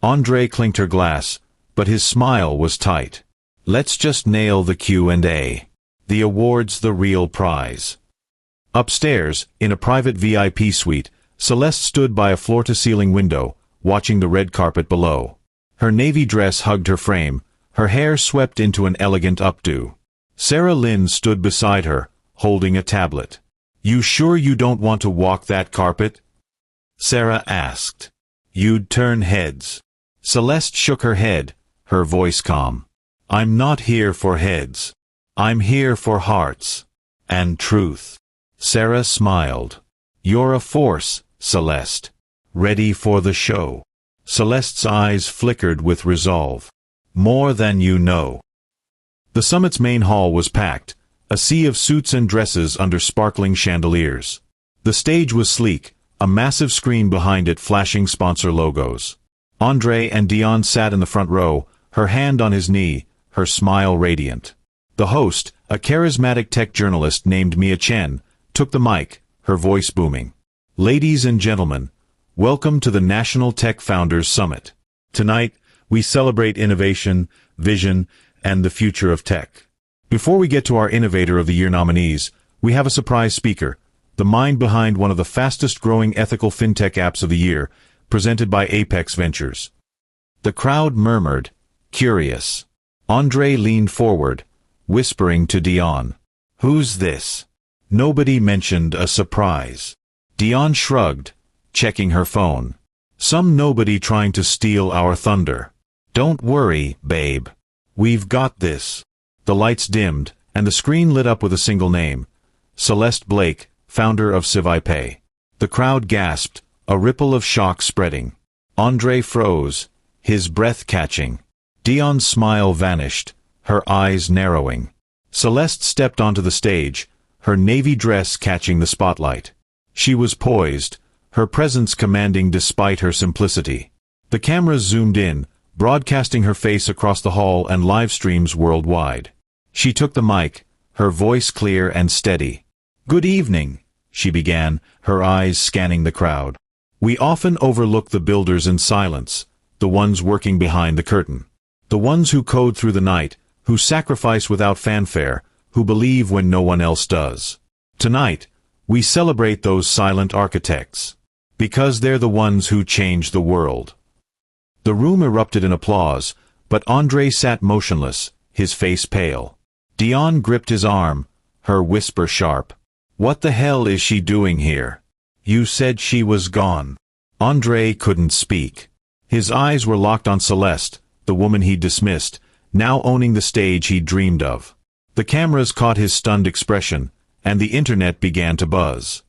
Andre clinked her glass, but his smile was tight. "Let's just nail the Q&A. The award's the real prize." Upstairs, in a private VIP suite, Celeste stood by a floor-to-ceiling window, watching the red carpet below. Her navy dress hugged her frame, her hair swept into an elegant updo. Sarah Lynn stood beside her, holding a tablet. "You sure you don't want to walk that carpet?" Sarah asked. "You'd turn heads." Celeste shook her head, her voice calm. "I'm not here for heads. I'm here for hearts." And truth. Sarah smiled. You're a force, Celeste. Ready for the show. Celeste's eyes flickered with resolve. More than you know. The summit's main hall was packed, a sea of suits and dresses under sparkling chandeliers. The stage was sleek, a massive screen behind it flashing sponsor logos. Andre and Dion sat in the front row, her hand on his knee, her smile radiant. The host, a charismatic tech journalist named Mia Chen, took the mic, her voice booming. Ladies and gentlemen, welcome to the National Tech Founders Summit. Tonight, we celebrate innovation, vision, and the future of tech. Before we get to our Innovator of the Year nominees, we have a surprise speaker, the mind behind one of the fastest-growing ethical fintech apps of the year, presented by Apex Ventures. The crowd murmured, curious. Andre leaned forward, whispering to Dion, "Who's this?" Nobody mentioned a surprise. Dion shrugged, checking her phone. Some nobody trying to steal our thunder. Don't worry, babe. We've got this. The lights dimmed, and the screen lit up with a single name. Celeste Blake, founder of QuickPay. The crowd gasped, a ripple of shock spreading. Andre froze, his breath catching. Dion's smile vanished, her eyes narrowing. Celeste stepped onto the stage, her navy dress catching the spotlight. She was poised, her presence commanding despite her simplicity. The cameras zoomed in, broadcasting her face across the hall and live streams worldwide. She took the mic, her voice clear and steady. "Good evening," she began, her eyes scanning the crowd. "We often overlook the builders in silence, the ones working behind the curtain. The ones who code through the night, who sacrifice without fanfare, who believe when no one else does. Tonight, we celebrate those silent architects. Because they're the ones who change the world." The room erupted in applause, but Andre sat motionless, his face pale. Dion gripped his arm, her whisper sharp. "What the hell is she doing here? You said she was gone." Andre couldn't speak. His eyes were locked on Celeste, the woman he'd dismissed, now owning the stage he'd dreamed of. The cameras caught his stunned expression, and the internet began to buzz.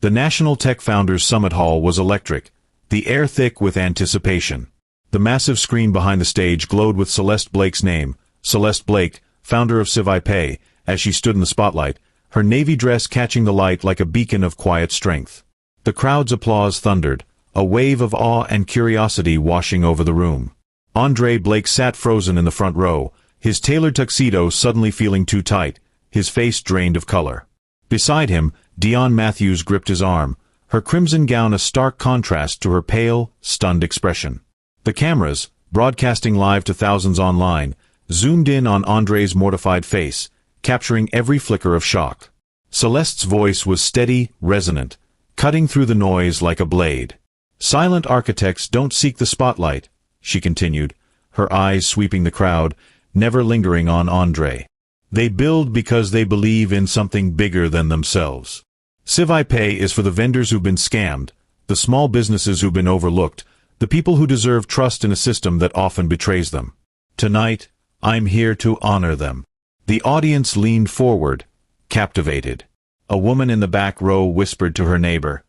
The National Tech Founders Summit Hall was electric, the air thick with anticipation. The massive screen behind the stage glowed with Celeste Blake's name, Celeste Blake, founder of QuickPay, as she stood in the spotlight, her navy dress catching the light like a beacon of quiet strength. The crowd's applause thundered, a wave of awe and curiosity washing over the room. Andre Blake sat frozen in the front row, his tailored tuxedo suddenly feeling too tight, his face drained of color. Beside him, Dion Matthews gripped his arm, her crimson gown a stark contrast to her pale, stunned expression. The cameras, broadcasting live to thousands online, zoomed in on Andre's mortified face, capturing every flicker of shock. Celeste's voice was steady, resonant, cutting through the noise like a blade. "Silent architects don't seek the spotlight," she continued, her eyes sweeping the crowd, never lingering on Andre. "They build because they believe in something bigger than themselves." QuickPay is for the vendors who've been scammed, the small businesses who've been overlooked, the people who deserve trust in a system that often betrays them. Tonight, I'm here to honor them. The audience leaned forward, captivated. A woman in the back row whispered to her neighbor,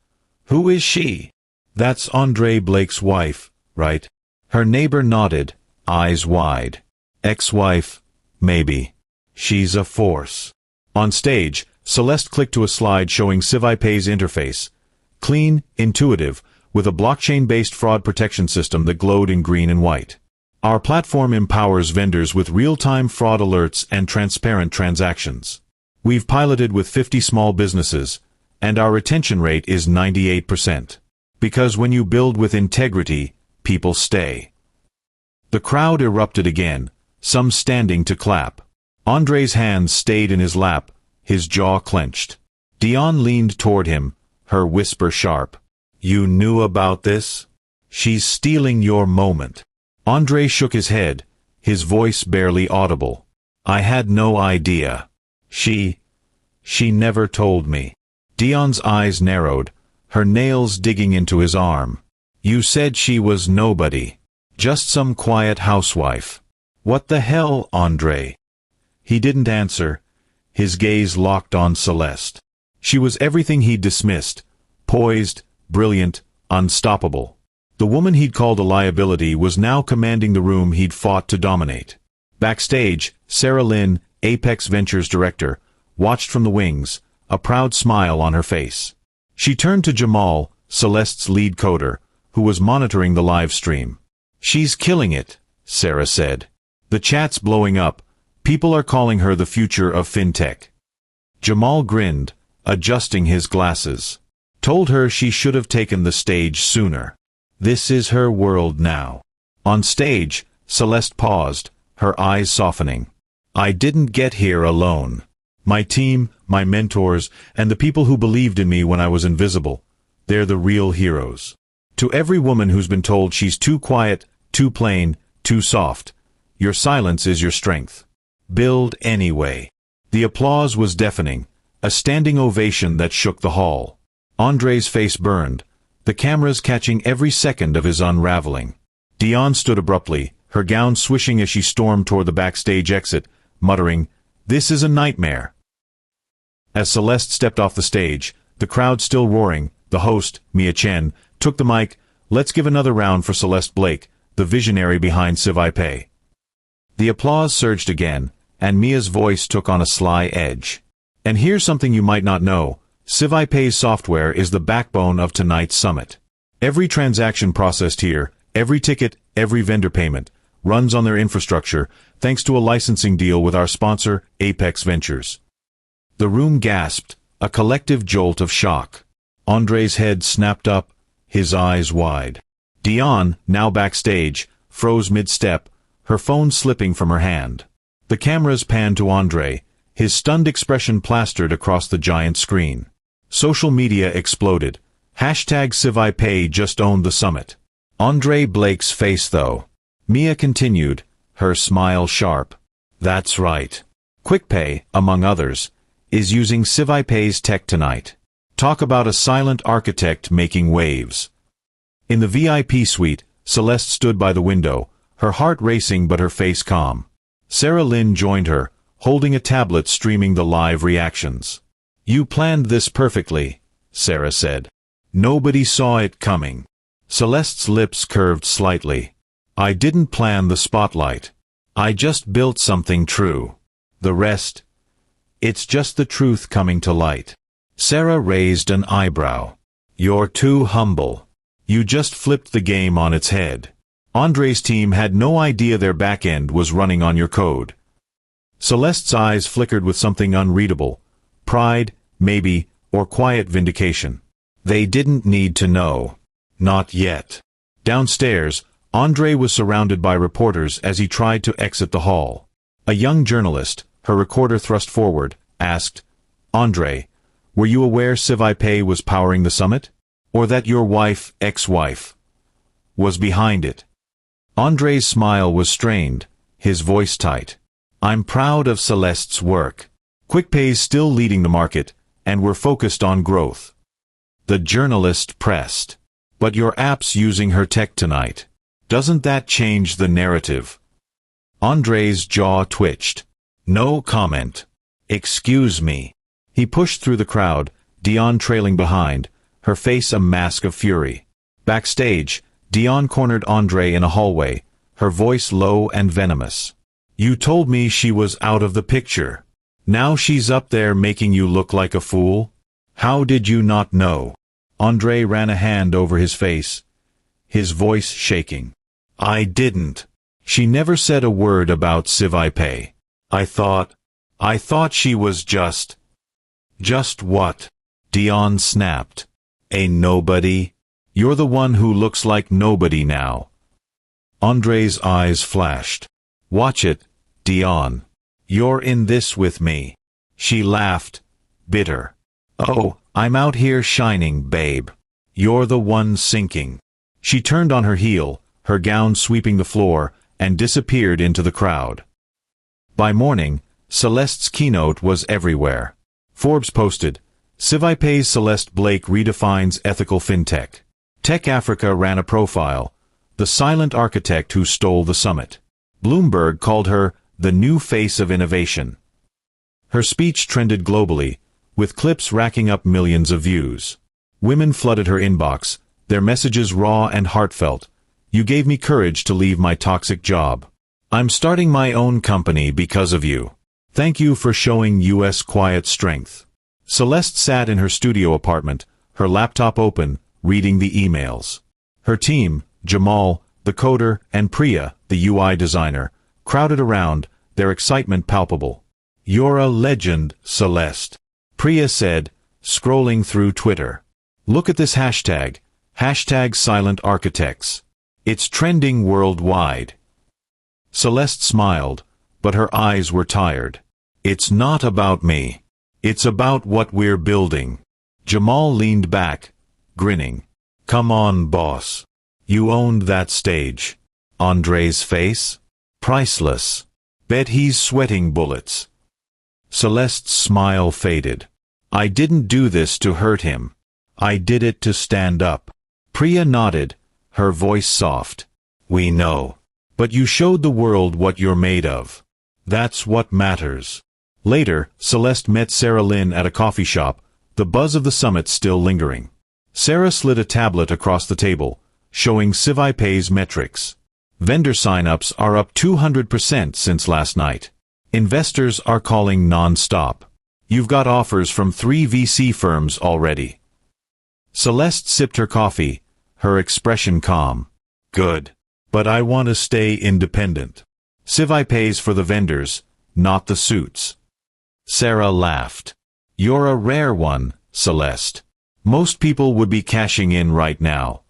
"Who is she?" "That's Andre Blake's wife, right?" Her neighbor nodded, eyes wide. "Ex-wife, maybe. She's a force." On stage, Celeste clicked to a slide showing QuickPay's interface. Clean, intuitive, with a blockchain-based fraud protection system that glowed in green and white. "Our platform empowers vendors with real-time fraud alerts and transparent transactions. We've piloted with 50 small businesses, and our retention rate is 98%. Because when you build with integrity, people stay." The crowd erupted again, some standing to clap. Andre's hands stayed in his lap, his jaw clenched. Dion leaned toward him, her whisper sharp. "You knew about this? She's stealing your moment." Andre shook his head, his voice barely audible. "I had no idea. She never told me." Dion's eyes narrowed, her nails digging into his arm. "You said she was nobody. Just some quiet housewife." "What the hell, Andre?" He didn't answer. His gaze locked on Celeste. She was everything he'd dismissed: poised, brilliant, unstoppable. The woman he'd called a liability was now commanding the room he'd fought to dominate. Backstage, Sarah Lynn, Apex Ventures director, watched from the wings, a proud smile on her face. She turned to Jamal, Celeste's lead coder, who was monitoring the live stream. "She's killing it," Sarah said. "The chat's blowing up. People are calling her the future of fintech." Jamal grinned, adjusting his glasses. "Told her she should have taken the stage sooner. This is her world now." On stage, Celeste paused, her eyes softening. "I didn't get here alone. My team, my mentors, and the people who believed in me when I was invisible, they're the real heroes." To every woman who's been told she's too quiet, too plain, too soft, your silence is your strength. Build anyway. The applause was deafening, a standing ovation that shook the hall. Andre's face burned, the cameras catching every second of his unraveling. Dion stood abruptly, her gown swishing as she stormed toward the backstage exit, muttering, "This is a nightmare." As Celeste stepped off the stage, the crowd still roaring, the host, Mia Chen, took the mic. "Let's give another round for Celeste Blake, the visionary behind QuickPay." The applause surged again, and Mia's voice took on a sly edge. "And here's something you might not know. QuickPay's software is the backbone of tonight's summit. Every transaction processed here, every ticket, every vendor payment, runs on their infrastructure, thanks to a licensing deal with our sponsor, Apex Ventures." The room gasped, a collective jolt of shock. Andre's head snapped up, his eyes wide. Dion, now backstage, froze mid-step, her phone slipping from her hand. The cameras panned to Andre, his stunned expression plastered across the giant screen. Social media exploded. #QuickPay just owned the summit. Andre Blake's face though. Mia continued, her smile sharp. "That's right. QuickPay, among others, is using QuickPay's tech tonight. Talk about a silent architect making waves." In the VIP suite, Celeste stood by the window, her heart racing but her face calm. Sarah Lynn joined her, holding a tablet streaming the live reactions. "You planned this perfectly," Sarah said. "Nobody saw it coming." Celeste's lips curved slightly. "I didn't plan the spotlight. I just built something true. The rest, it's just the truth coming to light." Sarah raised an eyebrow. "You're too humble. You just flipped the game on its head. Andre's team had no idea their back-end was running on your code." Celeste's eyes flickered with something unreadable. Pride, maybe, or quiet vindication. They didn't need to know. Not yet. Downstairs, Andre was surrounded by reporters as he tried to exit the hall. A young journalist, her recorder thrust forward, asked, "Andre, were you aware QuickPay was powering the summit? Or that your wife, ex-wife, was behind it?" Andre's smile was strained, his voice tight. "I'm proud of Celeste's work. QuickPay's still leading the market, and we're focused on growth." The journalist pressed. "But your app's using her tech tonight. Doesn't that change the narrative?" Andre's jaw twitched. "No comment. Excuse me." He pushed through the crowd, Dion trailing behind, her face a mask of fury. Backstage, Dion cornered Andre in a hallway, her voice low and venomous. "You told me she was out of the picture. Now she's up there making you look like a fool? How did you not know?" Andre ran a hand over his face, his voice shaking. "I didn't. She never said a word about QuickPay. I thought she was just..." "Just what?" Dion snapped. "A nobody? You're the one who looks like nobody now." Andre's eyes flashed. "Watch it, Dion. You're in this with me." She laughed, bitter. "Oh, I'm out here shining, babe. You're the one sinking." She turned on her heel, her gown sweeping the floor, and disappeared into the crowd. By morning, Celeste's keynote was everywhere. Forbes posted, "QuickPay's Celeste Blake redefines ethical fintech." Tech Africa ran a profile, "The silent architect who stole the summit." Bloomberg called her the new face of innovation. Her speech trended globally, with clips racking up millions of views. Women flooded her inbox, their messages raw and heartfelt. You gave me courage to leave my toxic job. I'm starting my own company because of you. Thank you for showing US quiet strength. Celeste sat in her studio apartment, her laptop open, reading the emails. Her team, Jamal, the coder, and Priya, the UI designer, crowded around, their excitement palpable. You're a legend, Celeste, Priya said, scrolling through Twitter. Look at this hashtag, #SilentArchitects. It's trending worldwide. Celeste smiled, but her eyes were tired. It's not about me. It's about what we're building. Jamal leaned back, grinning. Come on, boss. You owned that stage. Andre's face? Priceless. Bet he's sweating bullets. Celeste's smile faded. I didn't do this to hurt him. I did it to stand up. Priya nodded, her voice soft. We know. But you showed the world what you're made of. That's what matters. Later, Celeste met Sarah Lynn at a coffee shop, the buzz of the summit still lingering. Sarah slid a tablet across the table, showing QuickPay's metrics. Vendor sign-ups are up 200% since last night. Investors are calling non-stop. You've got offers from 3 VC firms already. Celeste sipped her coffee, her expression calm. Good. But I want to stay independent. QuickPay's for the vendors, not the suits. Sarah laughed. You're a rare one, Celeste. Most people would be cashing in right now.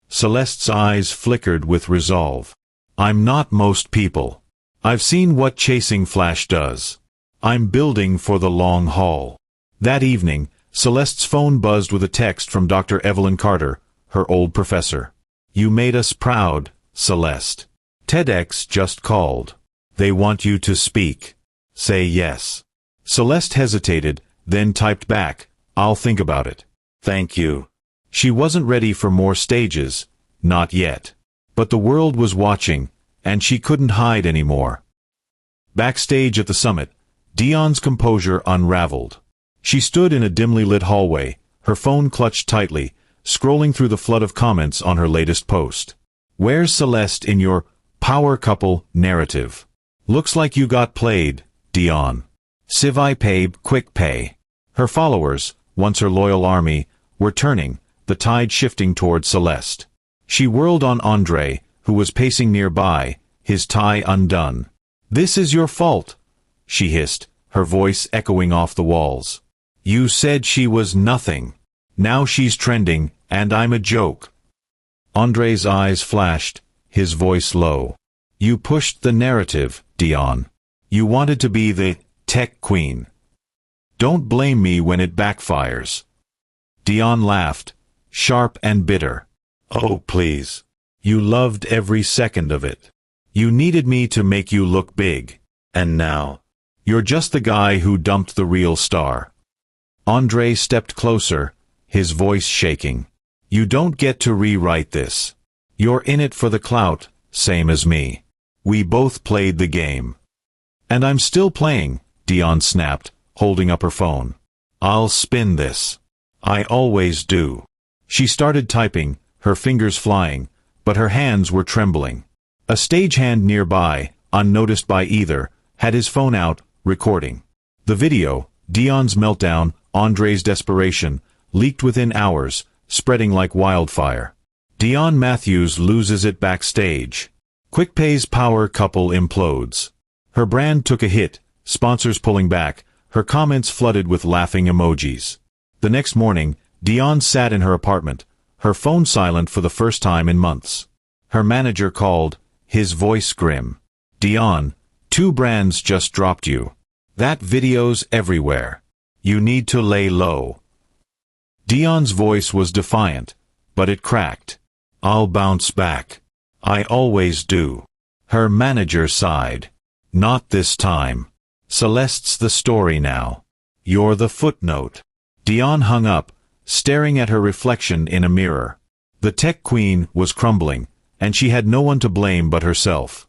Celeste's eyes flickered with resolve. I'm not most people. I've seen what chasing flash does. I'm building for the long haul. That evening, Celeste's phone buzzed with a text from Dr. Evelyn Carter, her old professor. You made us proud, Celeste. TEDx just called. They want you to speak. Say yes. Celeste hesitated, then typed back, I'll think about it. Thank you. She wasn't ready for more stages, not yet. But the world was watching, and she couldn't hide anymore. Backstage at the summit, Dion's composure unraveled. She stood in a dimly lit hallway, her phone clutched tightly, scrolling through the flood of comments on her latest post. Where's Celeste in your power couple narrative? Looks like you got played, Dion. QuickPay. Her followers, once her loyal army, were turning, the tide shifting toward Celeste. She whirled on Andre, who was pacing nearby, his tie undone. This is your fault, she hissed, her voice echoing off the walls. You said she was nothing. Now she's trending, and I'm a joke. Andre's eyes flashed, his voice low. You pushed the narrative, Dion. You wanted to be the tech queen. Don't blame me when it backfires. Dion laughed, sharp and bitter. Oh, please. You loved every second of it. You needed me to make you look big. And now, you're just the guy who dumped the real star. Andre stepped closer, his voice shaking. You don't get to rewrite this. You're in it for the clout, same as me. We both played the game. And I'm still playing, Dion snapped, holding up her phone. I'll spin this. I always do. She started typing, her fingers flying, but her hands were trembling. A stagehand nearby, unnoticed by either, had his phone out, recording. The video, Dion's meltdown, Andre's desperation, leaked within hours, spreading like wildfire. Dion Matthews loses it backstage. QuickPay's power couple implodes. Her brand took a hit, sponsors pulling back, her comments flooded with laughing emojis. The next morning, Dion sat in her apartment, her phone silent for the first time in months. Her manager called, his voice grim. Dion, 2 brands just dropped you. That video's everywhere. You need to lay low. Dion's voice was defiant, but it cracked. I'll bounce back. I always do. Her manager sighed. Not this time. Celeste's the story now. You're the footnote. Dion hung up, staring at her reflection in a mirror. The tech queen was crumbling, and she had no one to blame but herself.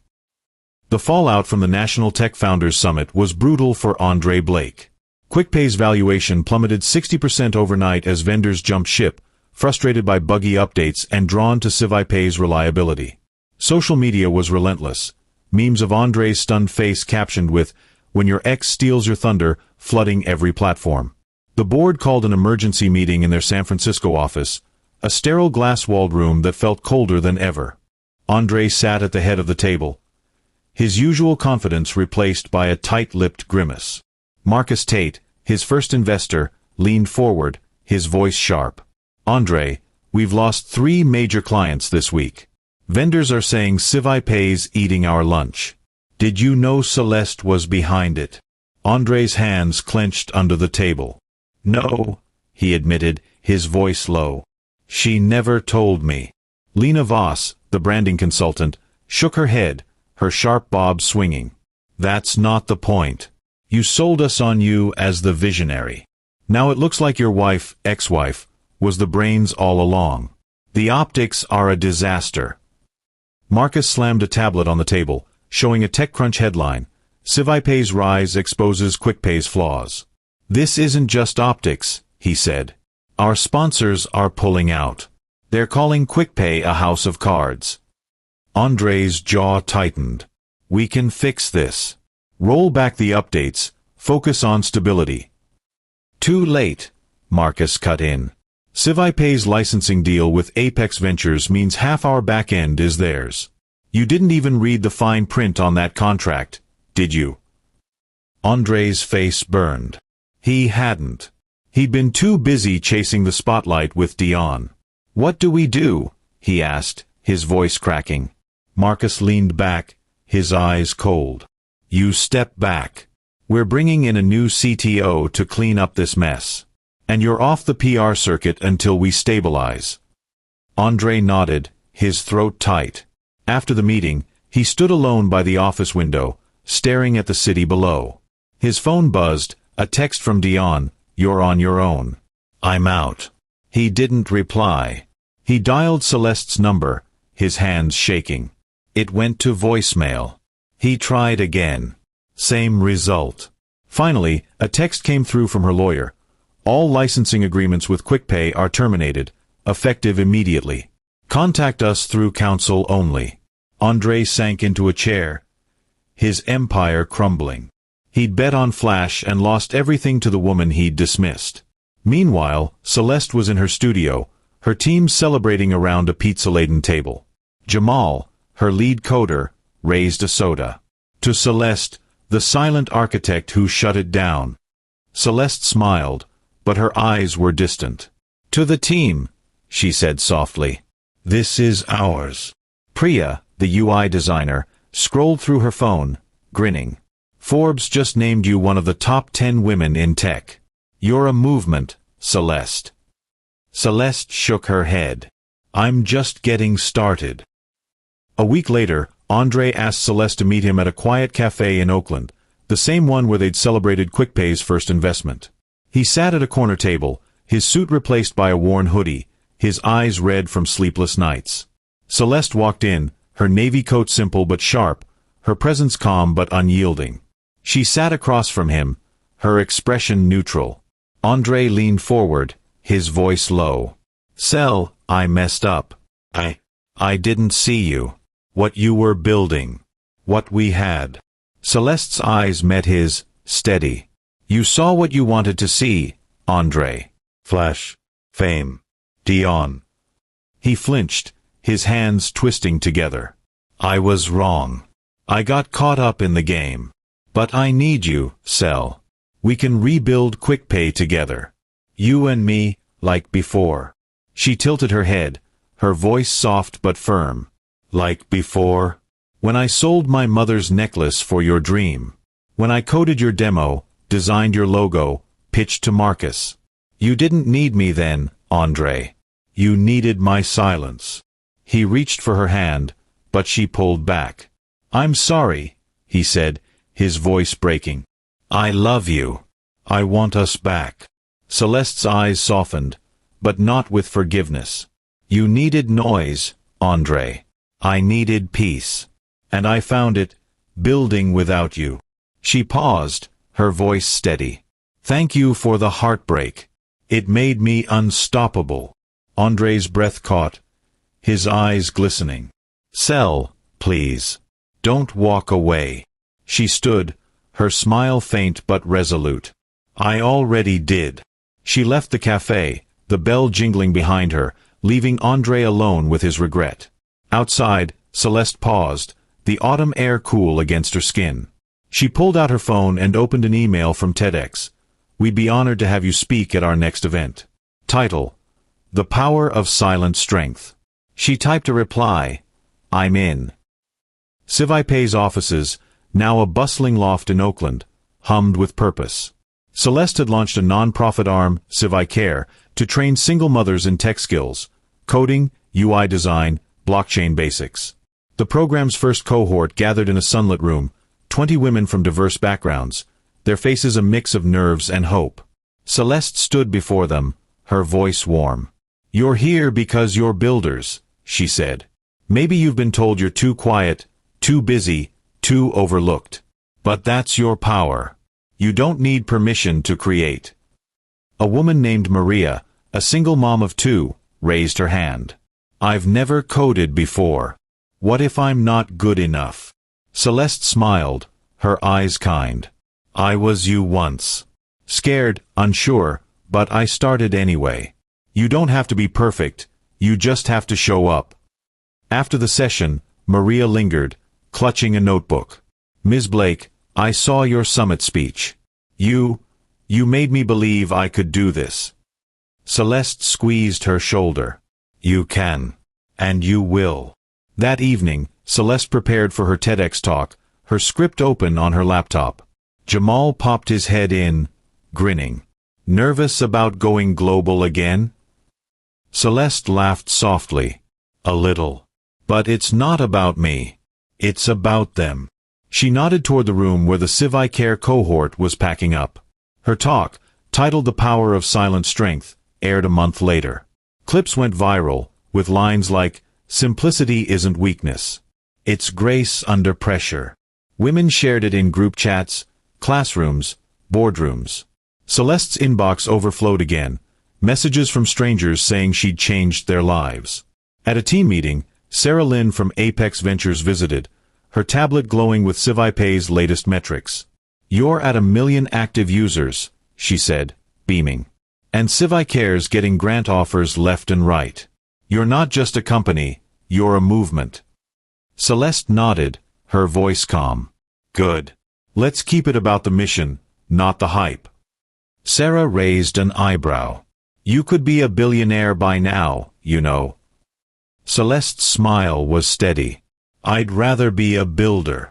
The fallout from the National Tech Founders Summit was brutal for Andre Blake. QuickPay's valuation plummeted 60% overnight as vendors jumped ship, frustrated by buggy updates and drawn to CiviPay's reliability. Social media was relentless. Memes of Andre's stunned face captioned with, "When your ex steals your thunder," flooding every platform. The board called an emergency meeting in their San Francisco office, a sterile glass-walled room that felt colder than ever. Andre sat at the head of the table, his usual confidence replaced by a tight-lipped grimace. Marcus Tate, his first investor, leaned forward, his voice sharp. "Andre, we've lost 3 major clients this week. Vendors are saying CiviPay's eating our lunch. Did you know Celeste was behind it?" Andre's hands clenched under the table. "No," he admitted, his voice low. "She never told me." Lena Voss, the branding consultant, shook her head, her sharp bob swinging. "That's not the point. You sold us on you as the visionary. Now it looks like your wife, ex-wife, was the brains all along. The optics are a disaster." Marcus slammed a tablet on the table, showing a TechCrunch headline, "CiviPay's rise exposes QuickPay's flaws." "This isn't just optics," he said. "Our sponsors are pulling out. They're calling QuickPay a house of cards." Andre's jaw tightened. "We can fix this. Roll back the updates, focus on stability." "Too late," Marcus cut in. "CiviPay's licensing deal with Apex Ventures means half our back end is theirs. You didn't even read the fine print on that contract, did you?" Andre's face burned. He hadn't. He'd been too busy chasing the spotlight with Dion. "What do we do?" he asked, his voice cracking. Marcus leaned back, his eyes cold. "You step back. We're bringing in a new CTO to clean up this mess. And you're off the PR circuit until we stabilize." Andre nodded, his throat tight. After the meeting, he stood alone by the office window, staring at the city below. His phone buzzed, a text from Dion, "You're on your own. I'm out." He didn't reply. He dialed Celeste's number, his hands shaking. It went to voicemail. He tried again. Same result. Finally, a text came through from her lawyer. "All licensing agreements with QuickPay are terminated, effective immediately. Contact us through counsel only." Andre sank into a chair, his empire crumbling. He'd bet on Flash and lost everything to the woman he'd dismissed. Meanwhile, Celeste was in her studio, her team celebrating around a pizza-laden table. Jamal, her lead coder, raised a soda. To Celeste, the silent architect who shut it down. Celeste smiled, but her eyes were distant. "To the team," she said softly. "This is ours." Priya, the UI designer, scrolled through her phone, grinning. "Forbes just named you one of the top 10 women in tech. You're a movement, Celeste." Celeste shook her head. "I'm just getting started." A week later, Andre asked Celeste to meet him at a quiet café in Oakland, the same one where they'd celebrated QuickPay's first investment. He sat at a corner table, his suit replaced by a worn hoodie, his eyes red from sleepless nights. Celeste walked in, her navy coat simple but sharp, her presence calm but unyielding. She sat across from him, her expression neutral. Andre leaned forward, his voice low. "Cel, I messed up. I didn't see you. What you were building. What we had." Celeste's eyes met his, steady. "You saw what you wanted to see, Andre. Flash. Fame. Dion." He flinched, his hands twisting together. "I was wrong. I got caught up in the game. But I need you, Cel. We can rebuild QuickPay together. You and me, like before." She tilted her head, her voice soft but firm. "Like before? When I sold my mother's necklace for your dream. When I coded your demo, designed your logo, pitched to Marcus. You didn't need me then, Andre. You needed my silence." He reached for her hand, but she pulled back. "I'm sorry," he said, his voice breaking. "I love you. I want us back." Celeste's eyes softened, but not with forgiveness. "You needed noise, Andre. I needed peace. And I found it, building without you." She paused, her voice steady. "Thank you for the heartbreak. It made me unstoppable." Andre's breath caught, his eyes glistening. "Cel, please. Don't walk away." She stood, her smile faint but resolute. "I already did." She left the café, the bell jingling behind her, leaving Andre alone with his regret. Outside, Celeste paused, the autumn air cool against her skin. She pulled out her phone and opened an email from TEDx. "We'd be honored to have you speak at our next event." Title: The Power of Silent Strength. She typed a reply, "I'm in." QuickPay's offices, now a bustling loft in Oakland, hummed with purpose. Celeste had launched a non-profit arm, QuickPay, to train single mothers in tech skills, coding, UI design, blockchain basics. The program's first cohort gathered in a sunlit room, 20 women from diverse backgrounds, their faces a mix of nerves and hope. Celeste stood before them, her voice warm. "You're here because you're builders," she said. "Maybe you've been told you're too quiet, too busy, too overlooked. But that's your power. You don't need permission to create." A woman named Maria, a single mom of 2, raised her hand. "I've never coded before. What if I'm not good enough?" Celeste smiled, her eyes kind. "I was you once. Scared, unsure, but I started anyway. You don't have to be perfect, you just have to show up." After the session, Maria lingered, clutching a notebook. "Ms. Blake, I saw your summit speech. You made me believe I could do this." Celeste squeezed her shoulder. "You can. And you will." That evening, Celeste prepared for her TEDx talk, her script open on her laptop. Jamal popped his head in, grinning. "Nervous about going global again?" Celeste laughed softly. "A little. But it's not about me. It's about them." She nodded toward the room where the QuickPay cohort was packing up. Her talk, titled The Power of Silent Strength, aired a month later. Clips went viral, with lines like, "Simplicity isn't weakness. It's grace under pressure." Women shared it in group chats, classrooms, boardrooms. Celeste's inbox overflowed again, messages from strangers saying she'd changed their lives. At a team meeting, Sarah Lynn from Apex Ventures visited, her tablet glowing with QuickPay's latest metrics. "You're at 1 million active users," she said, beaming. "And QuickPay's getting grant offers left and right. You're not just a company, you're a movement." Celeste nodded, her voice calm. "Good. Let's keep it about the mission, not the hype." Sarah raised an eyebrow. "You could be a billionaire by now, you know." Celeste's smile was steady. "I'd rather be a builder."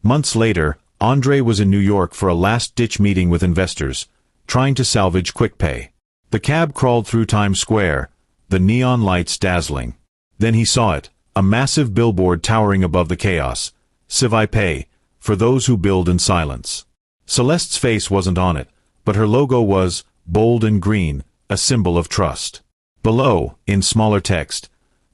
Months later, Andre was in New York for a last-ditch meeting with investors, trying to salvage QuickPay. The cab crawled through Times Square, the neon lights dazzling. Then he saw it, a massive billboard towering above the chaos. QuickPay, for those who build in silence. Celeste's face wasn't on it, but her logo was, bold and green, a symbol of trust. Below, in smaller text,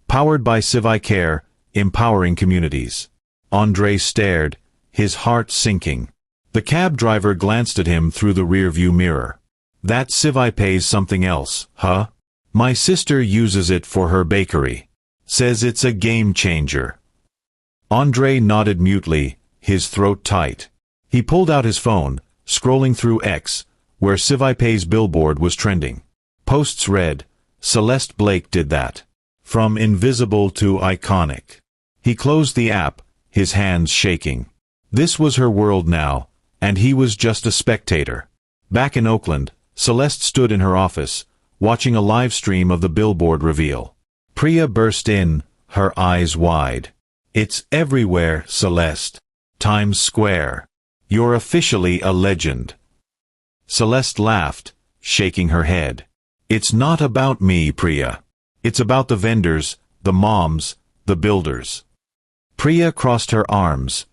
"Powered by QuickPay, empowering communities." Andre stared, his heart sinking. The cab driver glanced at him through the rearview mirror. "That QuickPay's something else, huh? My sister uses it for her bakery. Says it's a game changer." Andre nodded mutely, his throat tight. He pulled out his phone, scrolling through X, where QuickPay's billboard was trending. Posts read, "Celeste Blake did that. From invisible to iconic." He closed the app, his hands shaking. This was her world now, and he was just a spectator. Back in Oakland, Celeste stood in her office, watching a live stream of the billboard reveal. Priya burst in, her eyes wide. "It's everywhere, Celeste. Times Square. You're officially a legend." Celeste laughed, shaking her head. "It's not about me, Priya. It's about the vendors, the moms, the builders." Priya crossed her arms,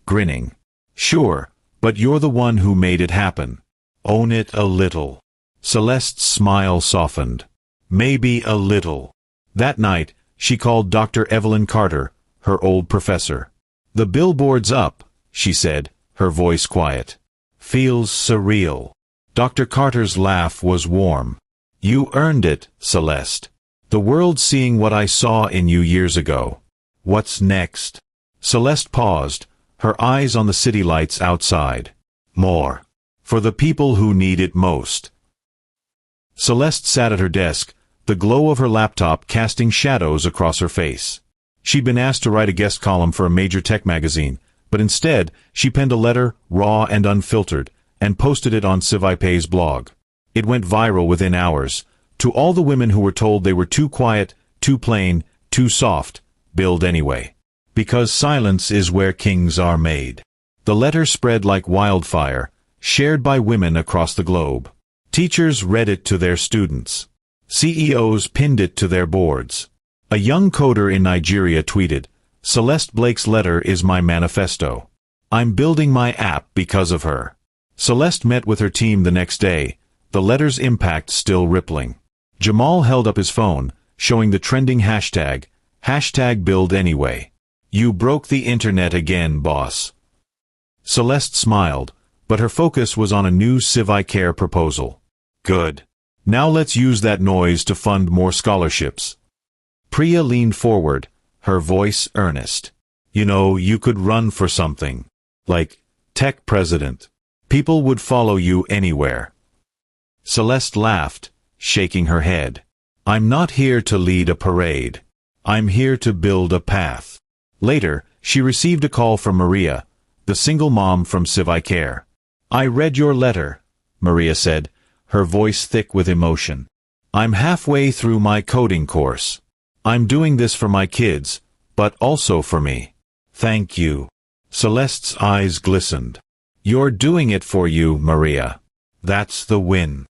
grinning. "Sure, but you're the one who made it happen. Own it a little." Celeste's smile softened. "Maybe a little." That night, she called Dr. Evelyn Carter, her old professor. "The billboard's up," she said, her voice quiet. "Feels surreal." Dr. Carter's laugh was warm. "You earned it, Celeste. The world's seeing what I saw in you years ago. What's next?" Celeste paused, her eyes on the city lights outside. "More. For the people who need it most." Celeste sat at her desk, the glow of her laptop casting shadows across her face. She'd been asked to write a guest column for a major tech magazine, but instead, she penned a letter, raw and unfiltered, and posted it on QuickPay's blog. It went viral within hours. To all the women who were told they were too quiet, too plain, too soft, build anyway. Because silence is where kings are made. The letter spread like wildfire, shared by women across the globe. Teachers read it to their students. CEOs pinned it to their boards. A young coder in Nigeria tweeted, "Celeste Blake's letter is my manifesto. I'm building my app because of her." Celeste met with her team the next day, the letter's impact still rippling. Jamal held up his phone, showing the trending hashtag, #BuildAnyway. "You broke the internet again, boss." Celeste smiled, but her focus was on a new QuickPay proposal. "Good. Now let's use that noise to fund more scholarships." Priya leaned forward, her voice earnest. "You know, you could run for something. Like, tech president. People would follow you anywhere." Celeste laughed, shaking her head. "I'm not here to lead a parade. I'm here to build a path." Later, she received a call from Maria, the single mom from QuickPay. "I read your letter," Maria said, her voice thick with emotion. "I'm halfway through my coding course. I'm doing this for my kids, but also for me. Thank you." Celeste's eyes glistened. "You're doing it for you, Maria. That's the win."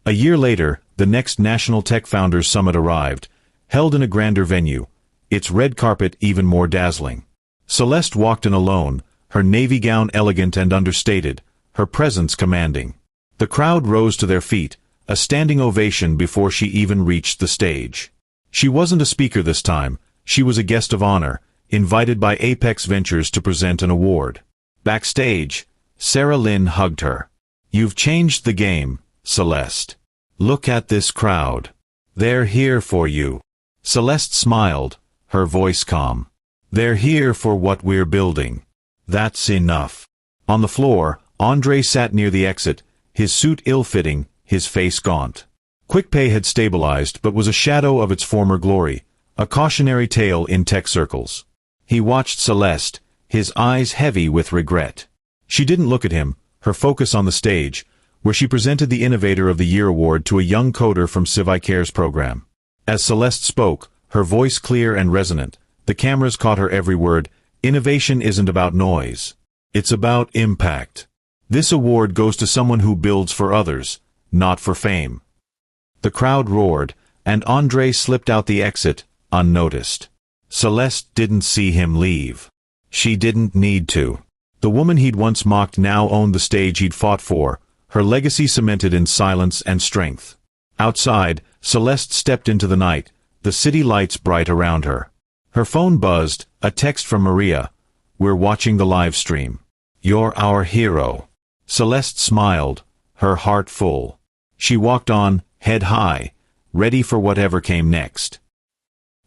A year later, the next National Tech Founders Summit arrived, held in a grander venue, its red carpet even more dazzling. Celeste walked in alone, her navy gown elegant and understated, her presence commanding. The crowd rose to their feet, a standing ovation before she even reached the stage. She wasn't a speaker this time, she was a guest of honor, invited by Apex Ventures to present an award. Backstage, Sarah Lynn hugged her. "You've changed the game, Celeste. Look at this crowd. They're here for you." Celeste smiled, her voice calm. "They're here for what we're building. That's enough." On the floor, Andre sat near the exit, his suit ill-fitting, his face gaunt. QuickPay had stabilized but was a shadow of its former glory, a cautionary tale in tech circles. He watched Celeste, his eyes heavy with regret. She didn't look at him, her focus on the stage, where she presented the Innovator of the Year award to a young coder from QuickPay's program. As Celeste spoke, her voice clear and resonant, the cameras caught her every word. "Innovation isn't about noise. It's about impact. This award goes to someone who builds for others, not for fame." The crowd roared, and Andre slipped out the exit, unnoticed. Celeste didn't see him leave. She didn't need to. The woman he'd once mocked now owned the stage he'd fought for, her legacy cemented in silence and strength. Outside, Celeste stepped into the night, the city lights bright around her. Her phone buzzed, a text from Maria. "We're watching the live stream. You're our hero." Celeste smiled, her heart full. She walked on, head high, ready for whatever came next.